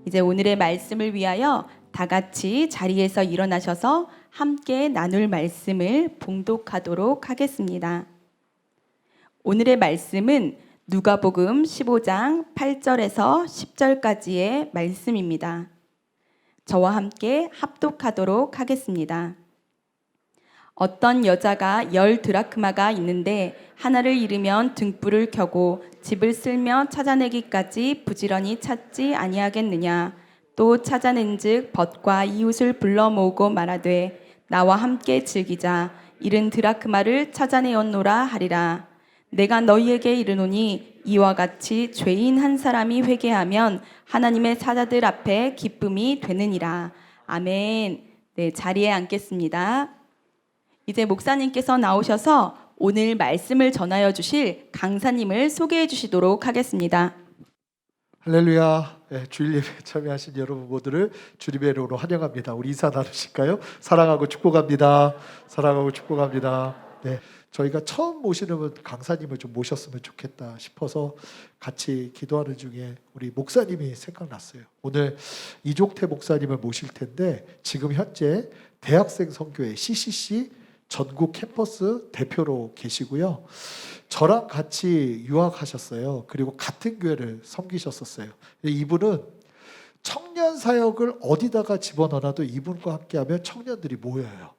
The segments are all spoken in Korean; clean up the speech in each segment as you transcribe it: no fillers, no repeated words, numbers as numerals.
이제 오늘의 말씀을 위하여 다 같이 자리에서 일어나셔서 함께 나눌 말씀을 봉독하도록 하겠습니다. 오늘의 말씀은 누가복음 15장 8절에서 10절까지의 말씀입니다. 저와 함께 합독하도록 하겠습니다. 어떤 여자가 10드라크마가 있는데 하나를 잃으면 등불을 켜고 집을 쓸며 찾아내기까지 부지런히 찾지 아니하겠느냐. 또 찾아낸즉 벗과 이웃을 불러 모으고 말하되 나와 함께 즐기자. 잃은 드라크마를 찾아내었노라 하리라. 내가 너희에게 이르노니 이와 같이 죄인 한 사람이 회개하면 하나님의 사자들 앞에 기쁨이 되느니라. 아멘. 네, 자리에 앉겠습니다. 이제 목사님께서 나오셔서 오늘 말씀을 전하여 주실 강사님을 소개해 주시도록 하겠습니다. 할렐루야. 주일 예배에 참여하신 여러분 모두를 주님의 이름으로 환영합니다. 우리 인사 나누실까요? 사랑하고 축복합니다. 사랑하고 축복합니다. 네, 저희가 처음 모시는 강사님을 좀 모셨으면 좋겠다 싶어서 같이 기도하는 중에 우리 목사님이 생각났어요. 오늘 이종태 목사님을 모실 텐데 지금 현재 대학생 선교회 CCC 전국 캠퍼스 대표로 계시고요. 저랑 같이 유학하셨어요. 그리고 같은 교회를 섬기셨었어요. 이분은 청년 사역을 어디다가 집어넣어도 이분과 함께하면 청년들이 모여요.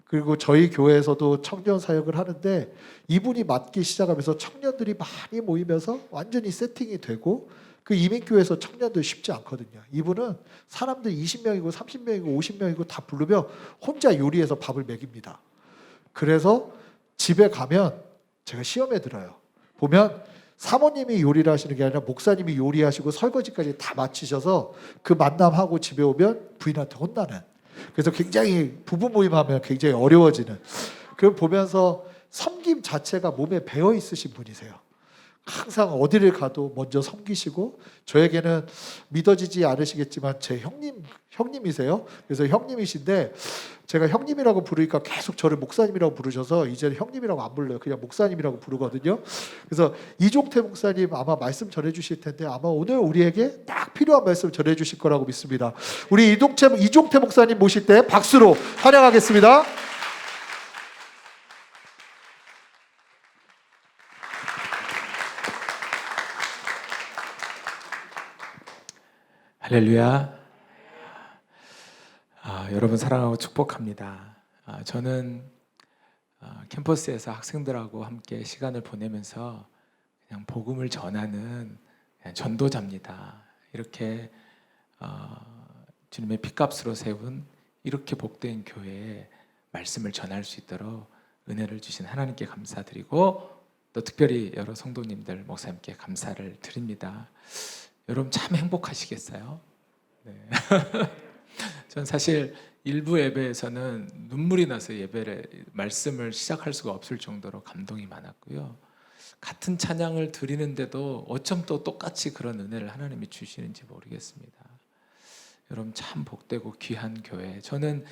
그리고 저희 교회에서도 청년 사역을 하는데 이분이 맡기 시작하면서 청년들이 많이 모이면서 완전히 세팅이 되고 그 이민교회에서 청년들 쉽지 않거든요. 이분은 사람들 20명이고 30명이고 50명이고 다 부르면 혼자 요리해서 밥을 먹입니다. 그래서 집에 가면 제가 시험에 들어요. 보면 사모님이 요리를 하시는 게 아니라 목사님이 요리하시고 설거지까지 다 마치셔서 그 만남하고 집에 오면 부인한테 혼나는. 그래서 굉장히 부부 모임하면 굉장히 어려워지는. 그걸 보면서 섬김 자체가 몸에 배어 있으신 분이세요. 항상 어디를 가도 먼저 섬기시고 저에게는 믿어지지 않으시겠지만 제 형님이세요. 그래서 형님이신데 제가 형님이라고 부르니까 계속 저를 목사님이라고 부르셔서 이제는 형님이라고 안 불러요. 그냥 목사님이라고 부르거든요. 그래서 이종태 목사님 아마 말씀 전해주실 텐데 아마 오늘 우리에게 딱 필요한 말씀 전해주실 거라고 믿습니다. 우리 이종태 목사님 모실 때 박수로 환영하겠습니다. 할렐루야. 여러분 사랑하고 축복합니다. 저는 캠퍼스에서 학생들하고 함께 시간을 보내면서 그냥 복음을 전하는 그냥 전도자입니다. 이렇게 주님의 피값으로 세운 이렇게 복된 교회에 말씀을 전할 수 있도록 은혜를 주신 하나님께 감사드리고 또 특별히 여러 성도님들 목사님께 감사를 드립니다. 여러분 참 행복하시겠어요? 네. 전 사실 일부 예배에서는 눈물이 나서 말씀을 시작할 수가 없을 정도로 감동이 많았고요. 같은 찬양을 드리는데도 어쩜 또 똑같이 그런 은혜를 하나님이 주시는지 모르겠습니다. 여러분 참 복되고 귀한 교회. 저는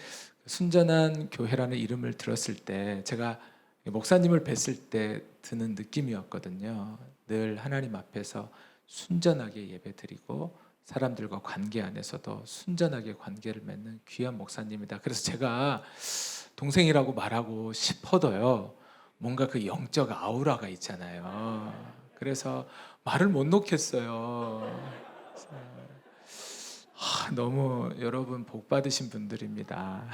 순전한 교회라는 이름을 들었을 때 제가 목사님을 뵀을 때 드는 느낌이었거든요. 늘 하나님 앞에서 순전하게 예배드리고 사람들과 관계 안에서도 순전하게 관계를 맺는 귀한 목사님이다. 그래서 제가 동생이라고 말하고 싶어도요, 뭔가 그 영적 아우라가 있잖아요. 그래서 말을 못 놓겠어요. 너무 여러분 복 받으신 분들입니다.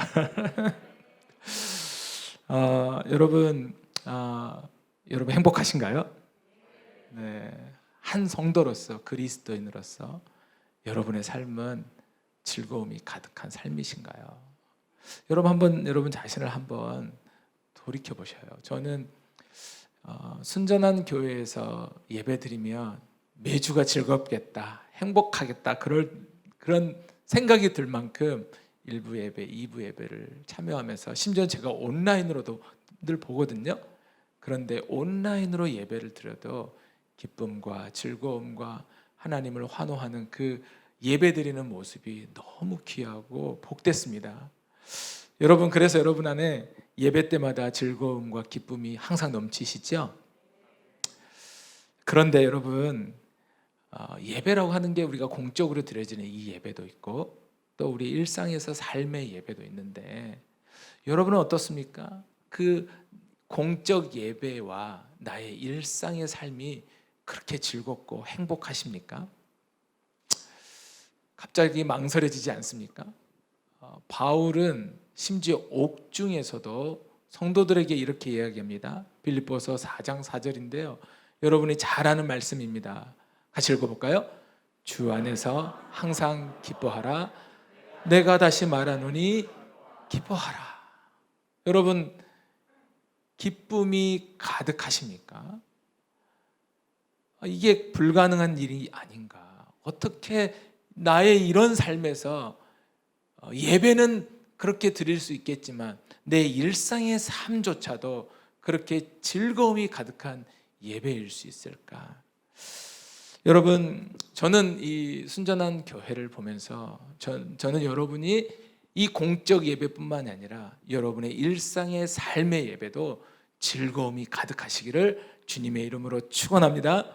여러분 행복하신가요? 네. 한 성도로서 그리스도인으로서 여러분의 삶은 즐거움이 가득한 삶이신가요? 여러분 자신을 한번 돌이켜 보셔요. 저는 순전한 교회에서 예배드리면 매주가 즐겁겠다, 행복하겠다 그런 생각이 들 만큼 1부 예배, 2부 예배를 참여하면서 심지어 제가 온라인으로도 늘 보거든요. 그런데 온라인으로 예배를 드려도 기쁨과 즐거움과 하나님을 환호하는 그 예배드리는 모습이 너무 귀하고 복됐습니다. 여러분, 그래서 여러분 안에 예배 때마다 즐거움과 기쁨이 항상 넘치시죠? 그런데 여러분, 예배라고 하는 게 우리가 공적으로 드려지는 이 예배도 있고 또 우리 일상에서 삶의 예배도 있는데 여러분은 어떻습니까? 그 공적 예배와 나의 일상의 삶이 그렇게 즐겁고 행복하십니까? 갑자기 망설여지지 않습니까? 바울은 심지어 옥중에서도 성도들에게 이렇게 이야기합니다. 빌립보서 4장 4절인데요. 여러분이 잘 아는 말씀입니다. 같이 읽어볼까요? 주 안에서 항상 기뻐하라. 내가 다시 말하노니 기뻐하라. 여러분, 기쁨이 가득하십니까? 이게 불가능한 일이 아닌가? 어떻게 나의 이런 삶에서 예배는 그렇게 드릴 수 있겠지만 내 일상의 삶조차도 그렇게 즐거움이 가득한 예배일 수 있을까? 여러분, 저는 이 순전한 교회를 보면서 저는 여러분이 이 공적 예배뿐만이 아니라 여러분의 일상의 삶의 예배도 즐거움이 가득하시기를 주님의 이름으로 축원합니다.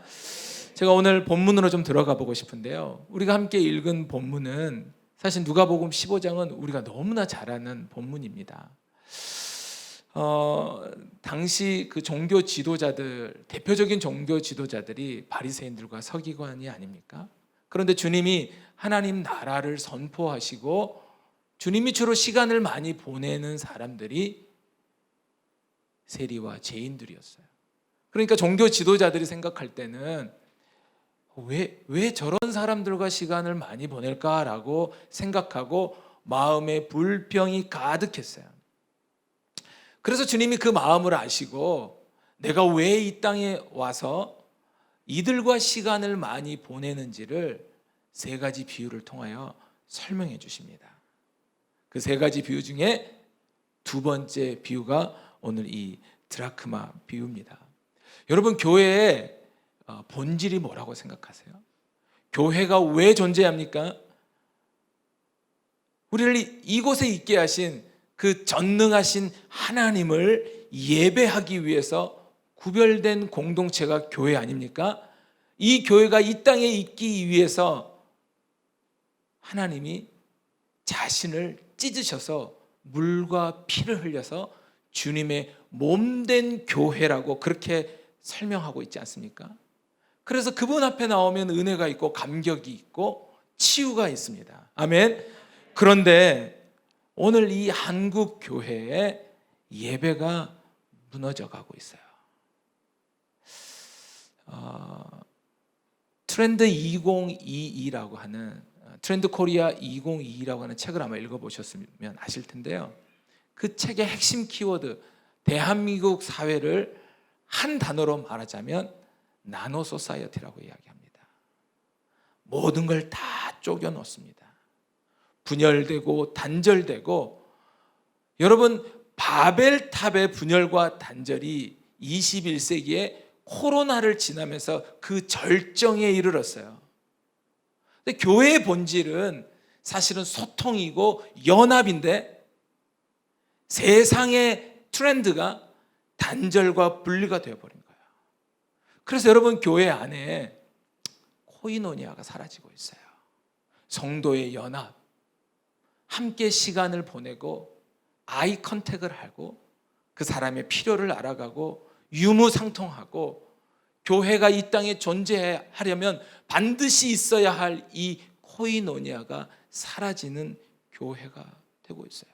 제가 오늘 본문으로 좀 들어가 보고 싶은데요. 우리가 함께 읽은 본문은 사실 누가복음 15장은 우리가 너무나 잘 아는 본문입니다. 당시 그 종교 지도자들, 대표적인 종교 지도자들이 바리새인들과 서기관이 아닙니까? 그런데 주님이 하나님 나라를 선포하시고 주님이 주로 시간을 많이 보내는 사람들이 세리와 죄인들이었어요. 그러니까 종교 지도자들이 생각할 때는 왜 저런 사람들과 시간을 많이 보낼까라고 생각하고 마음에 불평이 가득했어요. 그래서 주님이 그 마음을 아시고 내가 왜 이 땅에 와서 이들과 시간을 많이 보내는지를 세 가지 비유를 통하여 설명해 주십니다. 그 세 가지 비유 중에 두 번째 비유가 오늘 이 드라크마 비유입니다. 여러분, 교회의 본질이 뭐라고 생각하세요? 교회가 왜 존재합니까? 우리를 이곳에 있게 하신 그 전능하신 하나님을 예배하기 위해서 구별된 공동체가 교회 아닙니까? 이 교회가 이 땅에 있기 위해서 하나님이 자신을 찢으셔서 물과 피를 흘려서 주님의 몸된 교회라고 그렇게 설명하고 있지 않습니까? 그래서 그분 앞에 나오면 은혜가 있고 감격이 있고 치유가 있습니다. 아멘. 그런데 오늘 이 한국 교회의 예배가 무너져 가고 있어요. 트렌드 2022라고 하는 트렌드 코리아 2022라고 하는 책을 아마 읽어보셨으면 아실 텐데요. 그 책의 핵심 키워드, 대한민국 사회를 한 단어로 말하자면 나노 소사이어티라고 이야기합니다. 모든 걸 다 쪼개 놓습니다. 분열되고 단절되고, 여러분, 바벨탑의 분열과 단절이 21세기에 코로나를 지나면서 그 절정에 이르렀어요. 근데 교회의 본질은 사실은 소통이고 연합인데 세상의 트렌드가 단절과 분리가 되어버린 거예요. 그래서 여러분, 교회 안에 코이노니아가 사라지고 있어요. 성도의 연합, 함께 시간을 보내고 아이 컨택을 하고 그 사람의 필요를 알아가고 유무상통하고, 교회가 이 땅에 존재하려면 반드시 있어야 할 이 코이노니아가 사라지는 교회가 되고 있어요.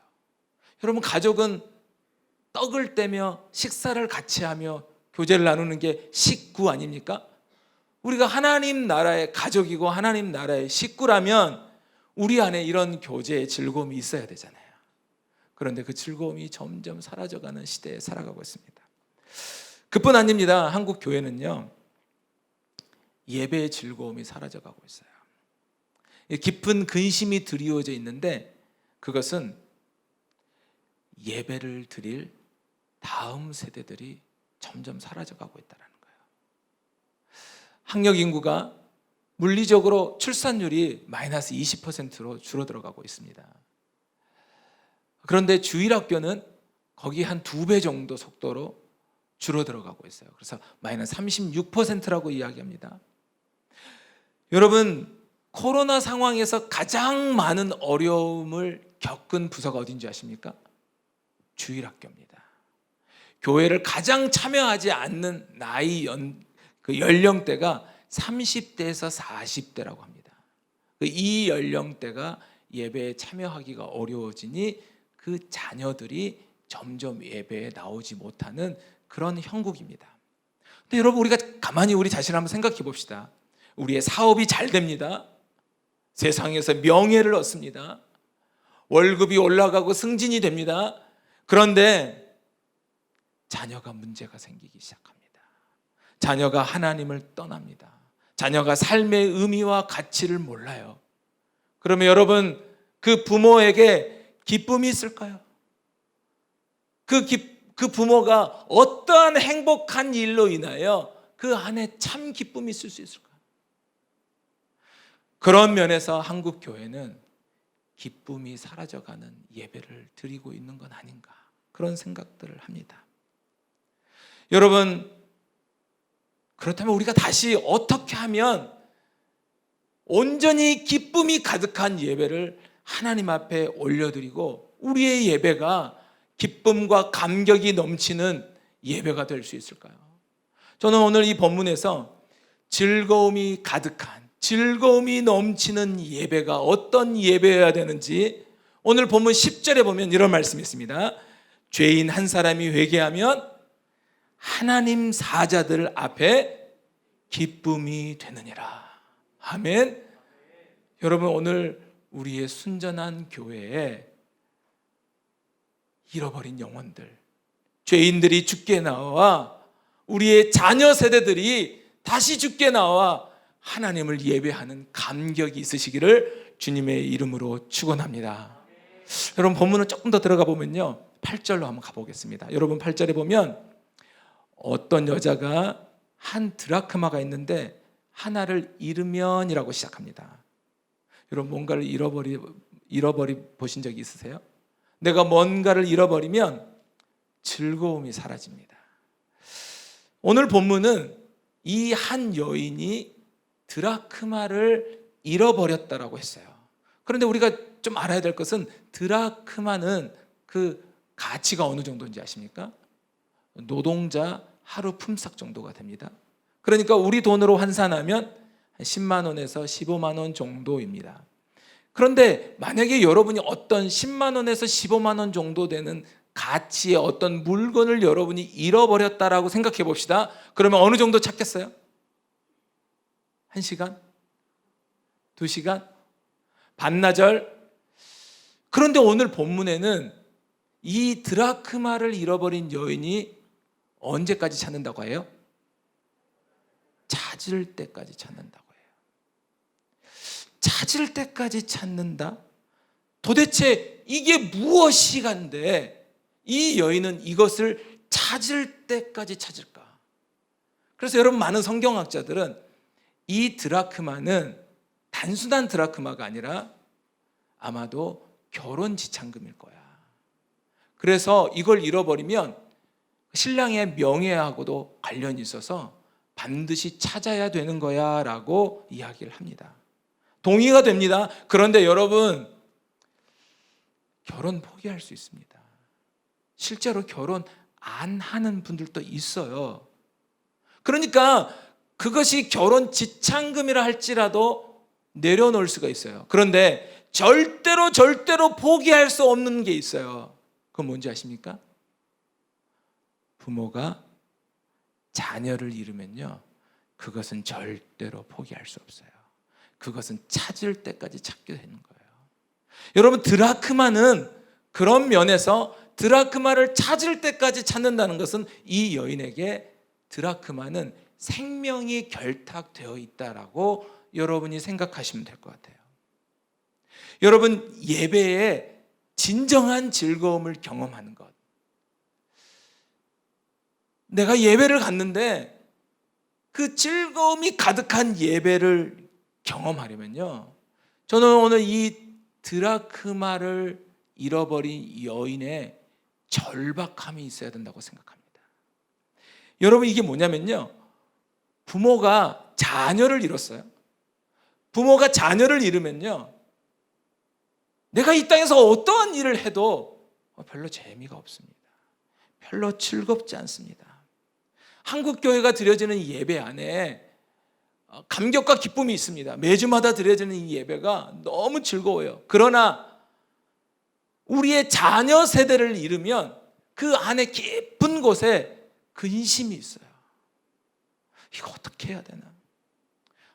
여러분, 가족은 떡을 떼며 식사를 같이 하며 교제를 나누는 게 식구 아닙니까? 우리가 하나님 나라의 가족이고 하나님 나라의 식구라면 우리 안에 이런 교제의 즐거움이 있어야 되잖아요. 그런데 그 즐거움이 점점 사라져가는 시대에 살아가고 있습니다. 그뿐 아닙니다. 한국 교회는요, 예배의 즐거움이 사라져가고 있어요. 깊은 근심이 드리워져 있는데 그것은 예배를 드릴 다음 세대들이 점점 사라져가고 있다는 거예요. 학령 인구가 물리적으로 출산율이 마이너스 20%로 줄어들어가고 있습니다. 그런데 주일학교는 거기 한 2배 정도 속도로 줄어들어가고 있어요. 그래서 마이너스 36%라고 이야기합니다. 여러분, 코로나 상황에서 가장 많은 어려움을 겪은 부서가 어딘지 아십니까? 주일학교입니다. 교회를 가장 참여하지 않는 그 연령대가 30대에서 40대라고 합니다. 이 연령대가 예배에 참여하기가 어려워지니 그 자녀들이 점점 예배에 나오지 못하는 그런 형국입니다. 근데 여러분, 우리가 가만히 우리 자신을 한번 생각해 봅시다. 우리의 사업이 잘 됩니다. 세상에서 명예를 얻습니다. 월급이 올라가고 승진이 됩니다. 그런데 자녀가 문제가 생기기 시작합니다. 자녀가 하나님을 떠납니다. 자녀가 삶의 의미와 가치를 몰라요. 그러면 여러분, 그 부모에게 기쁨이 있을까요? 그 부모가 어떠한 행복한 일로 인하여 그 안에 참 기쁨이 있을 수 있을까요? 그런 면에서 한국 교회는 기쁨이 사라져가는 예배를 드리고 있는 건 아닌가, 그런 생각들을 합니다. 여러분, 그렇다면 우리가 다시 어떻게 하면 온전히 기쁨이 가득한 예배를 하나님 앞에 올려드리고 우리의 예배가 기쁨과 감격이 넘치는 예배가 될 수 있을까요? 저는 오늘 이 본문에서 즐거움이 가득한, 즐거움이 넘치는 예배가 어떤 예배여야 되는지 오늘 본문 10절에 보면 이런 말씀이 있습니다. 죄인 한 사람이 회개하면 하나님 사자들 앞에 기쁨이 되느니라. 아멘. 여러분, 오늘 우리의 순전한 교회에 잃어버린 영혼들, 죄인들이 죽게 나와 우리의 자녀 세대들이 다시 죽게 나와 하나님을 예배하는 감격이 있으시기를 주님의 이름으로 축원합니다. 여러분, 본문을 조금 더 들어가 보면요, 8절로 한번 가보겠습니다. 여러분, 8절에 보면 어떤 여자가 한 드라크마가 있는데 하나를 잃으면이라고 시작합니다. 여러분, 뭔가를 잃어버리 보신 적이 있으세요? 내가 뭔가를 잃어버리면 즐거움이 사라집니다. 오늘 본문은 이 한 여인이 드라크마를 잃어버렸다라고 했어요. 그런데 우리가 좀 알아야 될 것은 드라크마는 그 가치가 어느 정도인지 아십니까? 노동자 하루 품삯 정도가 됩니다. 그러니까 우리 돈으로 환산하면 10만 원에서 15만 원 정도입니다. 그런데 만약에 여러분이 어떤 10만 원에서 15만 원 정도 되는 가치의 어떤 물건을 여러분이 잃어버렸다라고 생각해 봅시다. 그러면 어느 정도 찾겠어요? 1시간? 2시간? 반나절? 그런데 오늘 본문에는 이 드라크마를 잃어버린 여인이 언제까지 찾는다고 해요? 찾을 때까지 찾는다고 해요. 찾을 때까지 찾는다? 도대체 이게 무엇이간데 이 여인은 이것을 찾을 때까지 찾을까? 그래서 여러분, 많은 성경학자들은 이 드라크마는 단순한 드라크마가 아니라 아마도 결혼 지참금일 거야. 그래서 이걸 잃어버리면 신랑의 명예하고도 관련이 있어서 반드시 찾아야 되는 거야 라고 이야기를 합니다. 동의가 됩니다. 그런데 여러분, 결혼 포기할 수 있습니다. 실제로 결혼 안 하는 분들도 있어요. 그러니까 그것이 결혼 지참금이라 할지라도 내려놓을 수가 있어요. 그런데 절대로 포기할 수 없는 게 있어요. 그건 뭔지 아십니까? 부모가 자녀를 잃으면요, 그것은 절대로 포기할 수 없어요. 그것은 찾을 때까지 찾게 되는 거예요. 여러분, 드라크마는 그런 면에서 드라크마를 찾을 때까지 찾는다는 것은 이 여인에게 드라크마는 생명이 결탁되어 있다라고 여러분이 생각하시면 될 것 같아요. 여러분, 예배에 진정한 즐거움을 경험하는 것. 내가 예배를 갔는데 그 즐거움이 가득한 예배를 경험하려면요, 저는 오늘 이 드라크마를 잃어버린 여인의 절박함이 있어야 된다고 생각합니다. 여러분, 이게 뭐냐면요, 부모가 자녀를 잃었어요. 부모가 자녀를 잃으면요, 내가 이 땅에서 어떠한 일을 해도 별로 재미가 없습니다. 별로 즐겁지 않습니다. 한국 교회가 드려지는 이 예배 안에 감격과 기쁨이 있습니다. 매주마다 드려지는 이 예배가 너무 즐거워요. 그러나 우리의 자녀 세대를 잃으면 그 안에 깊은 곳에 근심이 있어요. 이거 어떻게 해야 되나?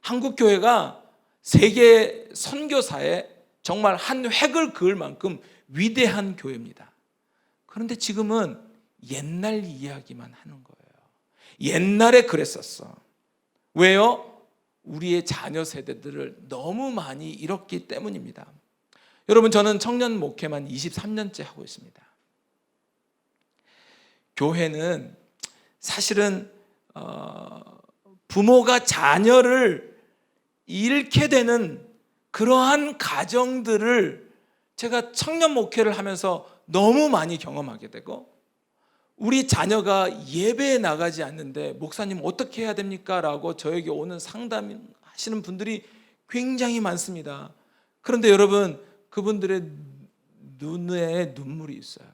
한국 교회가 세계 선교사에 정말 한 획을 그을 만큼 위대한 교회입니다. 그런데 지금은 옛날 이야기만 하는 거예요. 옛날에 그랬었어. 왜요? 우리의 자녀 세대들을 너무 많이 잃었기 때문입니다. 여러분, 저는 청년 목회만 23년째 하고 있습니다. 교회는 사실은 부모가 자녀를 잃게 되는 그러한 가정들을 제가 청년 목회를 하면서 너무 많이 경험하게 되고, 우리 자녀가 예배에 나가지 않는데 목사님 어떻게 해야 됩니까? 라고 저에게 오는 상담하시는 분들이 굉장히 많습니다. 그런데 여러분, 그분들의 눈에 눈물이 있어요.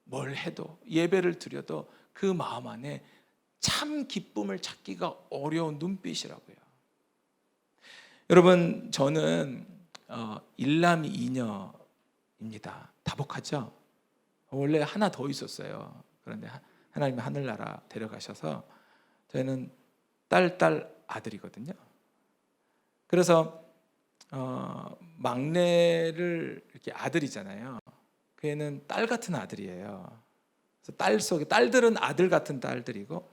뭘 해도, 예배를 드려도 그 마음 안에 참 기쁨을 찾기가 어려운 눈빛이라고요. 여러분, 저는 일남이 이녀입니다. 다복하죠? 원래 하나 더 있었어요. 그런데 하나님이 하늘나라 데려가셔서 저희는 딸 아들이거든요. 그래서 막내를 이렇게 아들이잖아요. 그 애는 딸 같은 아들이에요. 그래서 딸 속에, 딸들은 아들 같은 딸들이고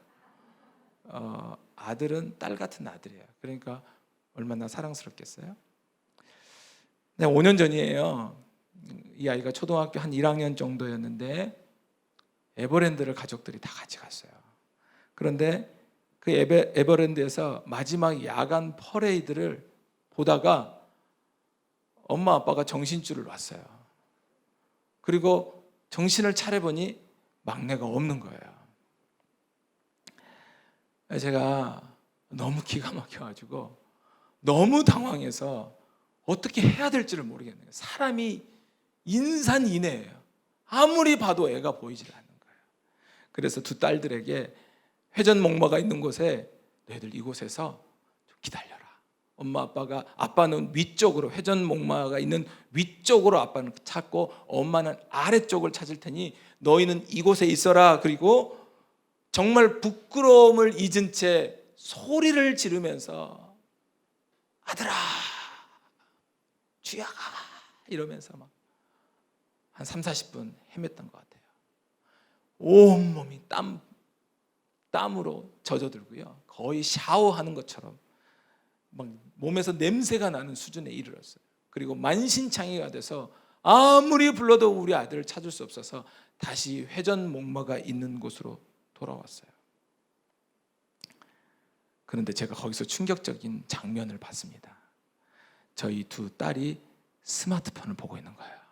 아들은 딸 같은 아들이에요. 그러니까 얼마나 사랑스럽겠어요? 네, 5년 전이에요. 이 아이가 초등학교 한 1학년 정도였는데 에버랜드를 가족들이 다 같이 갔어요. 그런데 그 에버랜드에서 마지막 야간 퍼레이드를 보다가 엄마 아빠가 정신줄을 놨어요. 그리고 정신을 차려보니 막내가 없는 거예요. 제가 너무 기가 막혀가지고 너무 당황해서 어떻게 해야 될지를 모르겠네요. 사람이 인산인해예요. 아무리 봐도 애가 보이질 않는 거예요. 그래서 두 딸들에게 회전목마가 있는 곳에, 너희들 이곳에서 좀 기다려라. 아빠는 위쪽으로, 회전목마가 있는 위쪽으로 아빠는 찾고 엄마는 아래쪽을 찾을 테니 너희는 이곳에 있어라. 그리고 정말 부끄러움을 잊은 채 소리를 지르면서 아들아, 주야가 이러면서 막 한 30-40분 헤맸던 것 같아요. 온몸이 땀으로 젖어들고요. 거의 샤워하는 것처럼 막 몸에서 냄새가 나는 수준에 이르렀어요. 그리고 만신창이가 돼서 아무리 불러도 우리 아들을 찾을 수 없어서 다시 회전목마가 있는 곳으로 돌아왔어요. 그런데 제가 거기서 충격적인 장면을 봤습니다. 저희 두 딸이 스마트폰을 보고 있는 거예요.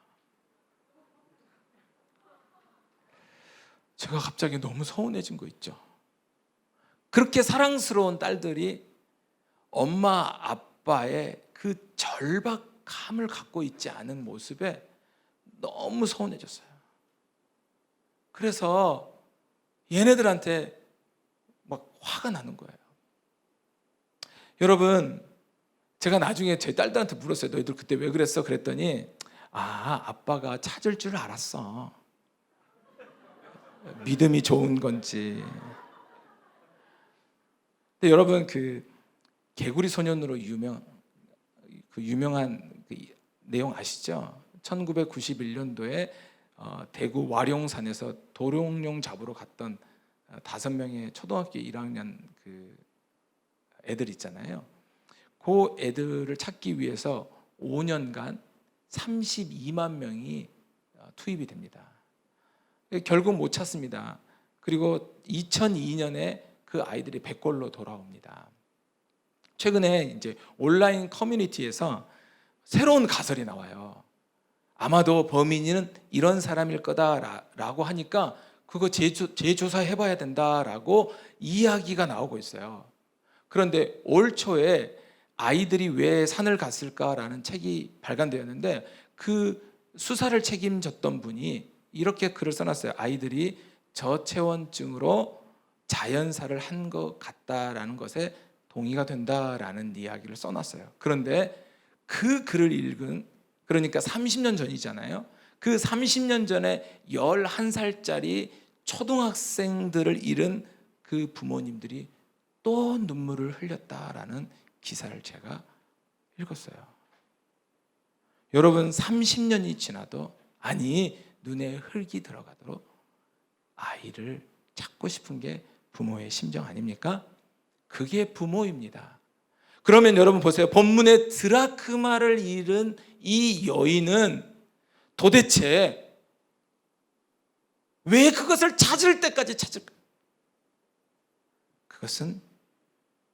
제가 갑자기 너무 서운해진 거 있죠. 그렇게 사랑스러운 딸들이 엄마 아빠의 그 절박함을 갖고 있지 않은 모습에 너무 서운해졌어요. 그래서 얘네들한테 막 화가 나는 거예요. 여러분, 제가 나중에 제 딸들한테 물었어요. 너희들 그때 왜 그랬어? 그랬더니 아빠가 찾을 줄 알았어. 믿음이 좋은 건지. 근데 여러분, 그 개구리 소년으로 유명한 그 내용 아시죠? 1991년도에 대구 와룡산에서 도룡뇽 잡으러 갔던 5명의 초등학교 1학년 그 애들 있잖아요. 그 애들을 찾기 위해서 5년간 32만 명이 투입이 됩니다. 결국 못 찾습니다. 그리고 2002년에 그 아이들이 100골로 돌아옵니다. 최근에 이제 온라인 커뮤니티에서 새로운 가설이 나와요. 아마도 범인은 이런 사람일 거다라고 하니까 그거 재조사해봐야 된다라고 이야기가 나오고 있어요. 그런데 올 초에 아이들이 왜 산을 갔을까라는 책이 발간되었는데 그 수사를 책임졌던 분이 이렇게 글을 써놨어요. 아이들이 저체온증으로 자연사를 한 것 같다라는 것에 동의가 된다라는 이야기를 써놨어요. 그런데 그 글을 읽은, 그러니까 30년 전이잖아요. 그 30년 전에 11살짜리 초등학생들을 잃은 그 부모님들이 또 눈물을 흘렸다라는 기사를 제가 읽었어요. 여러분, 30년이 지나도, 아니 눈에 흙이 들어가도록 아이를 찾고 싶은 게 부모의 심정 아닙니까? 그게 부모입니다. 그러면 여러분 보세요. 본문의 드라크마를 잃은 이 여인은 도대체 왜 그것을 찾을 때까지 찾을까? 그것은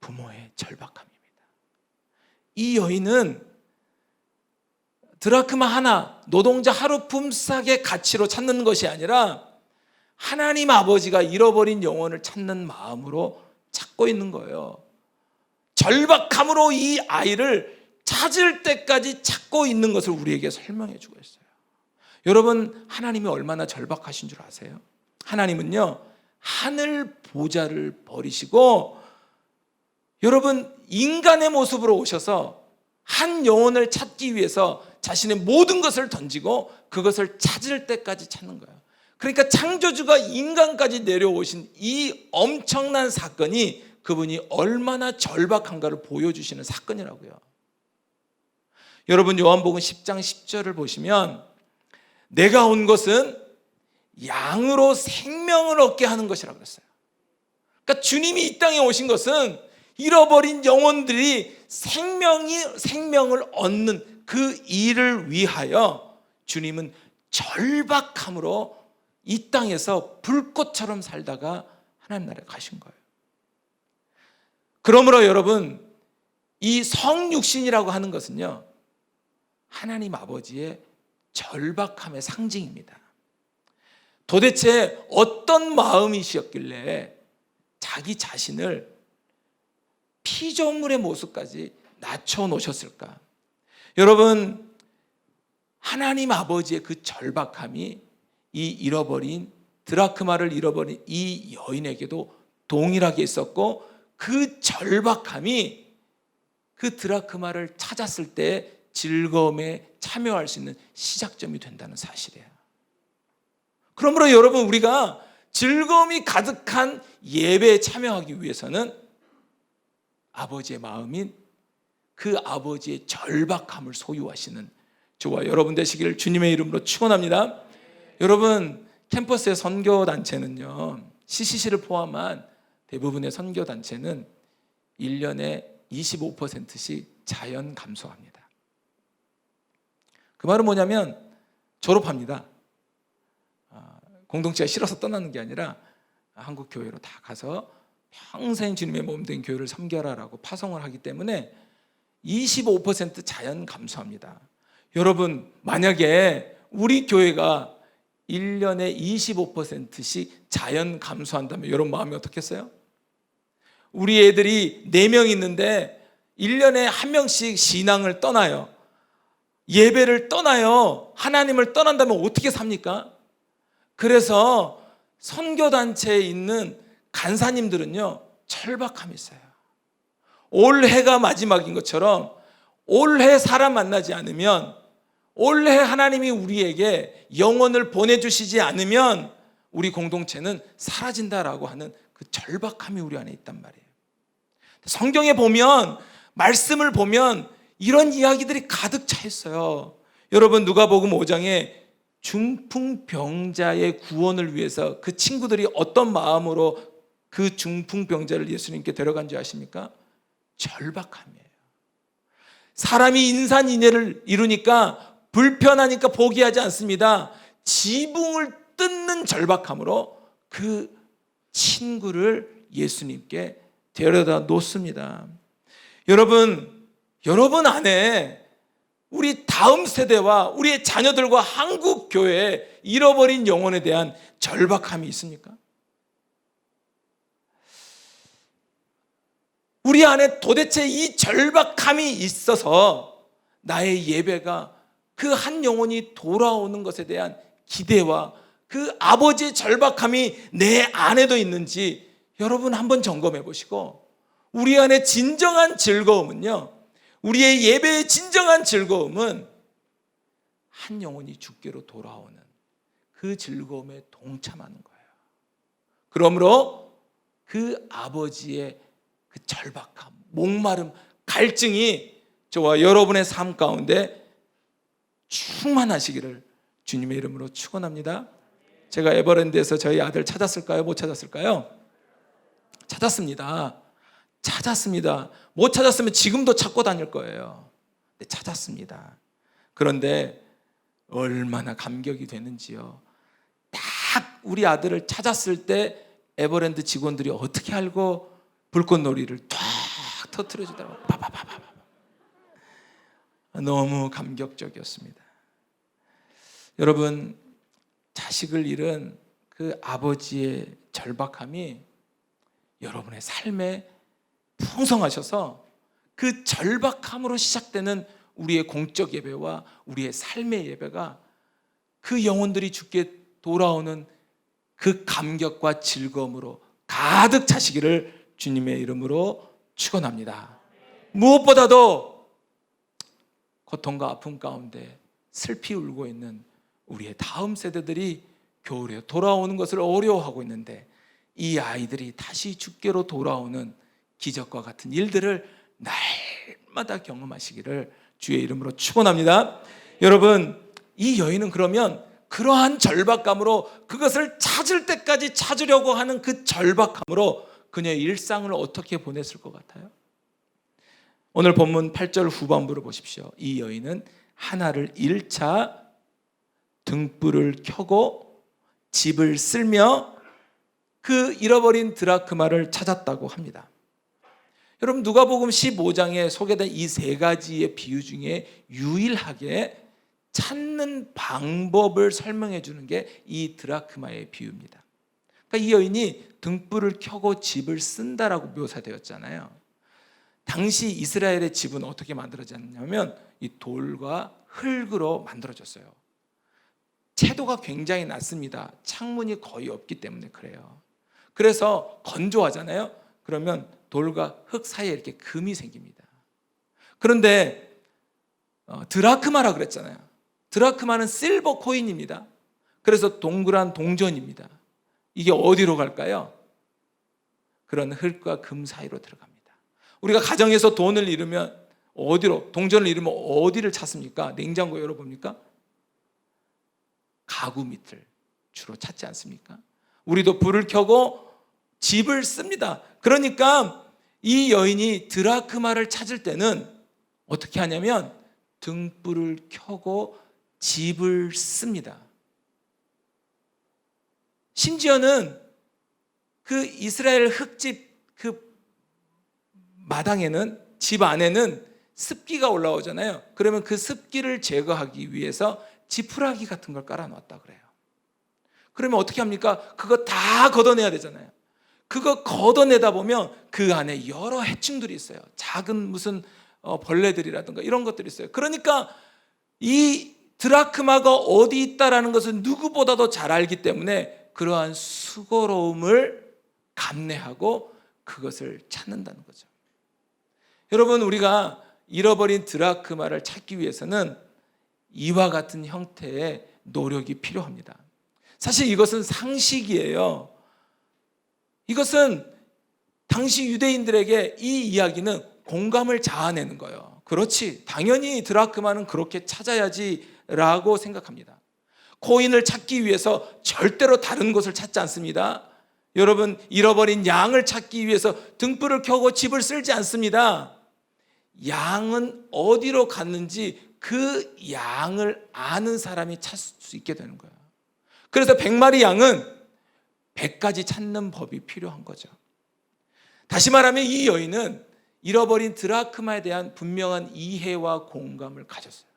부모의 절박함입니다. 이 여인은 드라크마 하나, 노동자 하루 품삯의 가치로 찾는 것이 아니라 하나님 아버지가 잃어버린 영혼을 찾는 마음으로 찾고 있는 거예요. 절박함으로 이 아이를 찾을 때까지 찾고 있는 것을 우리에게 설명해 주고 있어요. 여러분, 하나님이 얼마나 절박하신 줄 아세요? 하나님은요, 하늘 보좌를 버리시고 여러분, 인간의 모습으로 오셔서 한 영혼을 찾기 위해서 자신의 모든 것을 던지고 그것을 찾을 때까지 찾는 거예요. 그러니까 창조주가 인간까지 내려오신 이 엄청난 사건이 그분이 얼마나 절박한가를 보여주시는 사건이라고요. 여러분, 요한복음 10장 10절을 보시면 내가 온 것은 양으로 생명을 얻게 하는 것이라고 그랬어요. 그러니까 주님이 이 땅에 오신 것은 잃어버린 영혼들이 생명을 얻는 그 일을 위하여 주님은 절박함으로 이 땅에서 불꽃처럼 살다가 하나님 나라에 가신 거예요. 그러므로 여러분, 이 성육신이라고 하는 것은요, 하나님 아버지의 절박함의 상징입니다. 도대체 어떤 마음이셨길래 자기 자신을 피조물의 모습까지 낮춰놓으셨을까? 여러분, 하나님 아버지의 그 절박함이 이 드라크마를 잃어버린 이 여인에게도 동일하게 있었고, 그 절박함이 그 드라크마를 찾았을 때 즐거움에 참여할 수 있는 시작점이 된다는 사실이에요. 그러므로 여러분, 우리가 즐거움이 가득한 예배에 참여하기 위해서는 아버지의 마음인 그 아버지의 절박함을 소유하시는 저와 여러분 되시기를 주님의 이름으로 축원합니다. 여러분, 캠퍼스의 선교단체는요, CCC를 포함한 대부분의 선교단체는 1년에 25%씩 자연 감소합니다. 그 말은 뭐냐면 졸업합니다. 공동체가 싫어서 떠나는 게 아니라 한국 교회로 다 가서 평생 주님의 몸 된 교회를 섬겨라라고 파송을 하기 때문에 25% 자연 감소합니다. 여러분, 만약에 우리 교회가 1년에 25%씩 자연 감소한다면 여러분 마음이 어떻겠어요? 우리 애들이 4명 있는데 1년에 1명씩 신앙을 떠나요. 예배를 떠나요. 하나님을 떠난다면 어떻게 삽니까? 그래서 선교단체에 있는 간사님들은요, 절박함이 있어요. 올해가 마지막인 것처럼 올해 사람 만나지 않으면, 올해 하나님이 우리에게 영혼을 보내주시지 않으면 우리 공동체는 사라진다라고 하는 그 절박함이 우리 안에 있단 말이에요. 성경에 보면, 말씀을 보면 이런 이야기들이 가득 차 있어요. 여러분, 누가복음 5장에 중풍병자의 구원을 위해서 그 친구들이 어떤 마음으로 그 중풍병자를 예수님께 데려간 줄 아십니까? 절박함이에요. 사람이 인산인해를 이루니까 불편하니까 포기하지 않습니다. 지붕을 뜯는 절박함으로 그 친구를 예수님께 데려다 놓습니다. 여러분 안에 우리 다음 세대와 우리의 자녀들과 한국 교회의 잃어버린 영혼에 대한 절박함이 있습니까? 우리 안에 도대체 이 절박함이 있어서 나의 예배가 그 한 영혼이 돌아오는 것에 대한 기대와 그 아버지의 절박함이 내 안에도 있는지 여러분 한번 점검해 보시고, 우리 안에 진정한 즐거움은요, 우리의 예배의 진정한 즐거움은 한 영혼이 주께로 돌아오는 그 즐거움에 동참하는 거예요. 그러므로 그 아버지의 그 절박함, 목마름, 갈증이 저와 여러분의 삶 가운데 충만하시기를 주님의 이름으로 축원합니다. 제가 에버랜드에서 저희 아들 찾았을까요? 못 찾았을까요? 찾았습니다. 못 찾았으면 지금도 찾고 다닐 거예요. 근데 찾았습니다. 그런데 얼마나 감격이 되는지요. 딱 우리 아들을 찾았을 때 에버랜드 직원들이 어떻게 알고 불꽃놀이를 탁 터뜨려주더라고요. 파파파파. 너무 감격적이었습니다. 여러분, 자식을 잃은 그 아버지의 절박함이 여러분의 삶에 풍성하셔서 그 절박함으로 시작되는 우리의 공적 예배와 우리의 삶의 예배가 그 영혼들이 주께 돌아오는 그 감격과 즐거움으로 가득 차시기를 주님의 이름으로 축원합니다. 무엇보다도 고통과 아픔 가운데 슬피 울고 있는 우리의 다음 세대들이 겨울에 돌아오는 것을 어려워하고 있는데, 이 아이들이 다시 주께로 돌아오는 기적과 같은 일들을 날마다 경험하시기를 주의 이름으로 축원합니다. 여러분, 이 여인은 그러면 그러한 절박감으로, 그것을 찾을 때까지 찾으려고 하는 그 절박함으로 그녀의 일상을 어떻게 보냈을 것 같아요? 오늘 본문 8절 후반부를 보십시오. 이 여인은 하나를 잃자 등불을 켜고 집을 쓸며 그 잃어버린 드라크마를 찾았다고 합니다. 여러분, 누가복음 15장에 소개된 이 세 가지의 비유 중에 유일하게 찾는 방법을 설명해 주는 게 이 드라크마의 비유입니다. 그러니까 이 여인이 등불을 켜고 집을 쓴다라고 묘사되었잖아요. 당시 이스라엘의 집은 어떻게 만들어졌냐면 이 돌과 흙으로 만들어졌어요. 채도가 굉장히 낮습니다. 창문이 거의 없기 때문에 그래요. 그래서 건조하잖아요. 그러면 돌과 흙 사이에 이렇게 금이 생깁니다. 그런데 드라크마라 그랬잖아요. 드라크마는 실버 코인입니다. 그래서 동그란 동전입니다. 이게 어디로 갈까요? 그런 흙과 금 사이로 들어갑니다. 우리가 가정에서 돈을 잃으면 어디로, 동전을 잃으면 어디를 찾습니까? 냉장고 열어봅니까? 가구 밑을 주로 찾지 않습니까? 우리도 불을 켜고 집을 씁니다. 그러니까 이 여인이 드라크마를 찾을 때는 어떻게 하냐면 등불을 켜고 집을 씁니다. 심지어는 그 이스라엘 흙집 그 마당에는, 집 안에는 습기가 올라오잖아요. 그러면 그 습기를 제거하기 위해서 지푸라기 같은 걸 깔아놨다 그래요. 그러면 어떻게 합니까? 그거 다 걷어내야 되잖아요. 그거 걷어내다 보면 그 안에 여러 해충들이 있어요. 작은 무슨 벌레들이라든가 이런 것들이 있어요. 그러니까 이 드라크마가 어디 있다라는 것을 누구보다도 잘 알기 때문에 그러한 수고로움을 감내하고 그것을 찾는다는 거죠. 여러분, 우리가 잃어버린 드라크마를 찾기 위해서는 이와 같은 형태의 노력이 필요합니다. 사실 이것은 상식이에요. 이것은 당시 유대인들에게 이 이야기는 공감을 자아내는 거예요. 그렇지, 당연히 드라크마는 그렇게 찾아야지라고 생각합니다. 코인을 찾기 위해서 절대로 다른 곳을 찾지 않습니다. 여러분, 잃어버린 양을 찾기 위해서 등불을 켜고 집을 쓸지 않습니다. 양은 어디로 갔는지 그 양을 아는 사람이 찾을 수 있게 되는 거예요. 그래서 100마리 양은 100가지 찾는 법이 필요한 거죠. 다시 말하면 이 여인은 잃어버린 드라크마에 대한 분명한 이해와 공감을 가졌어요.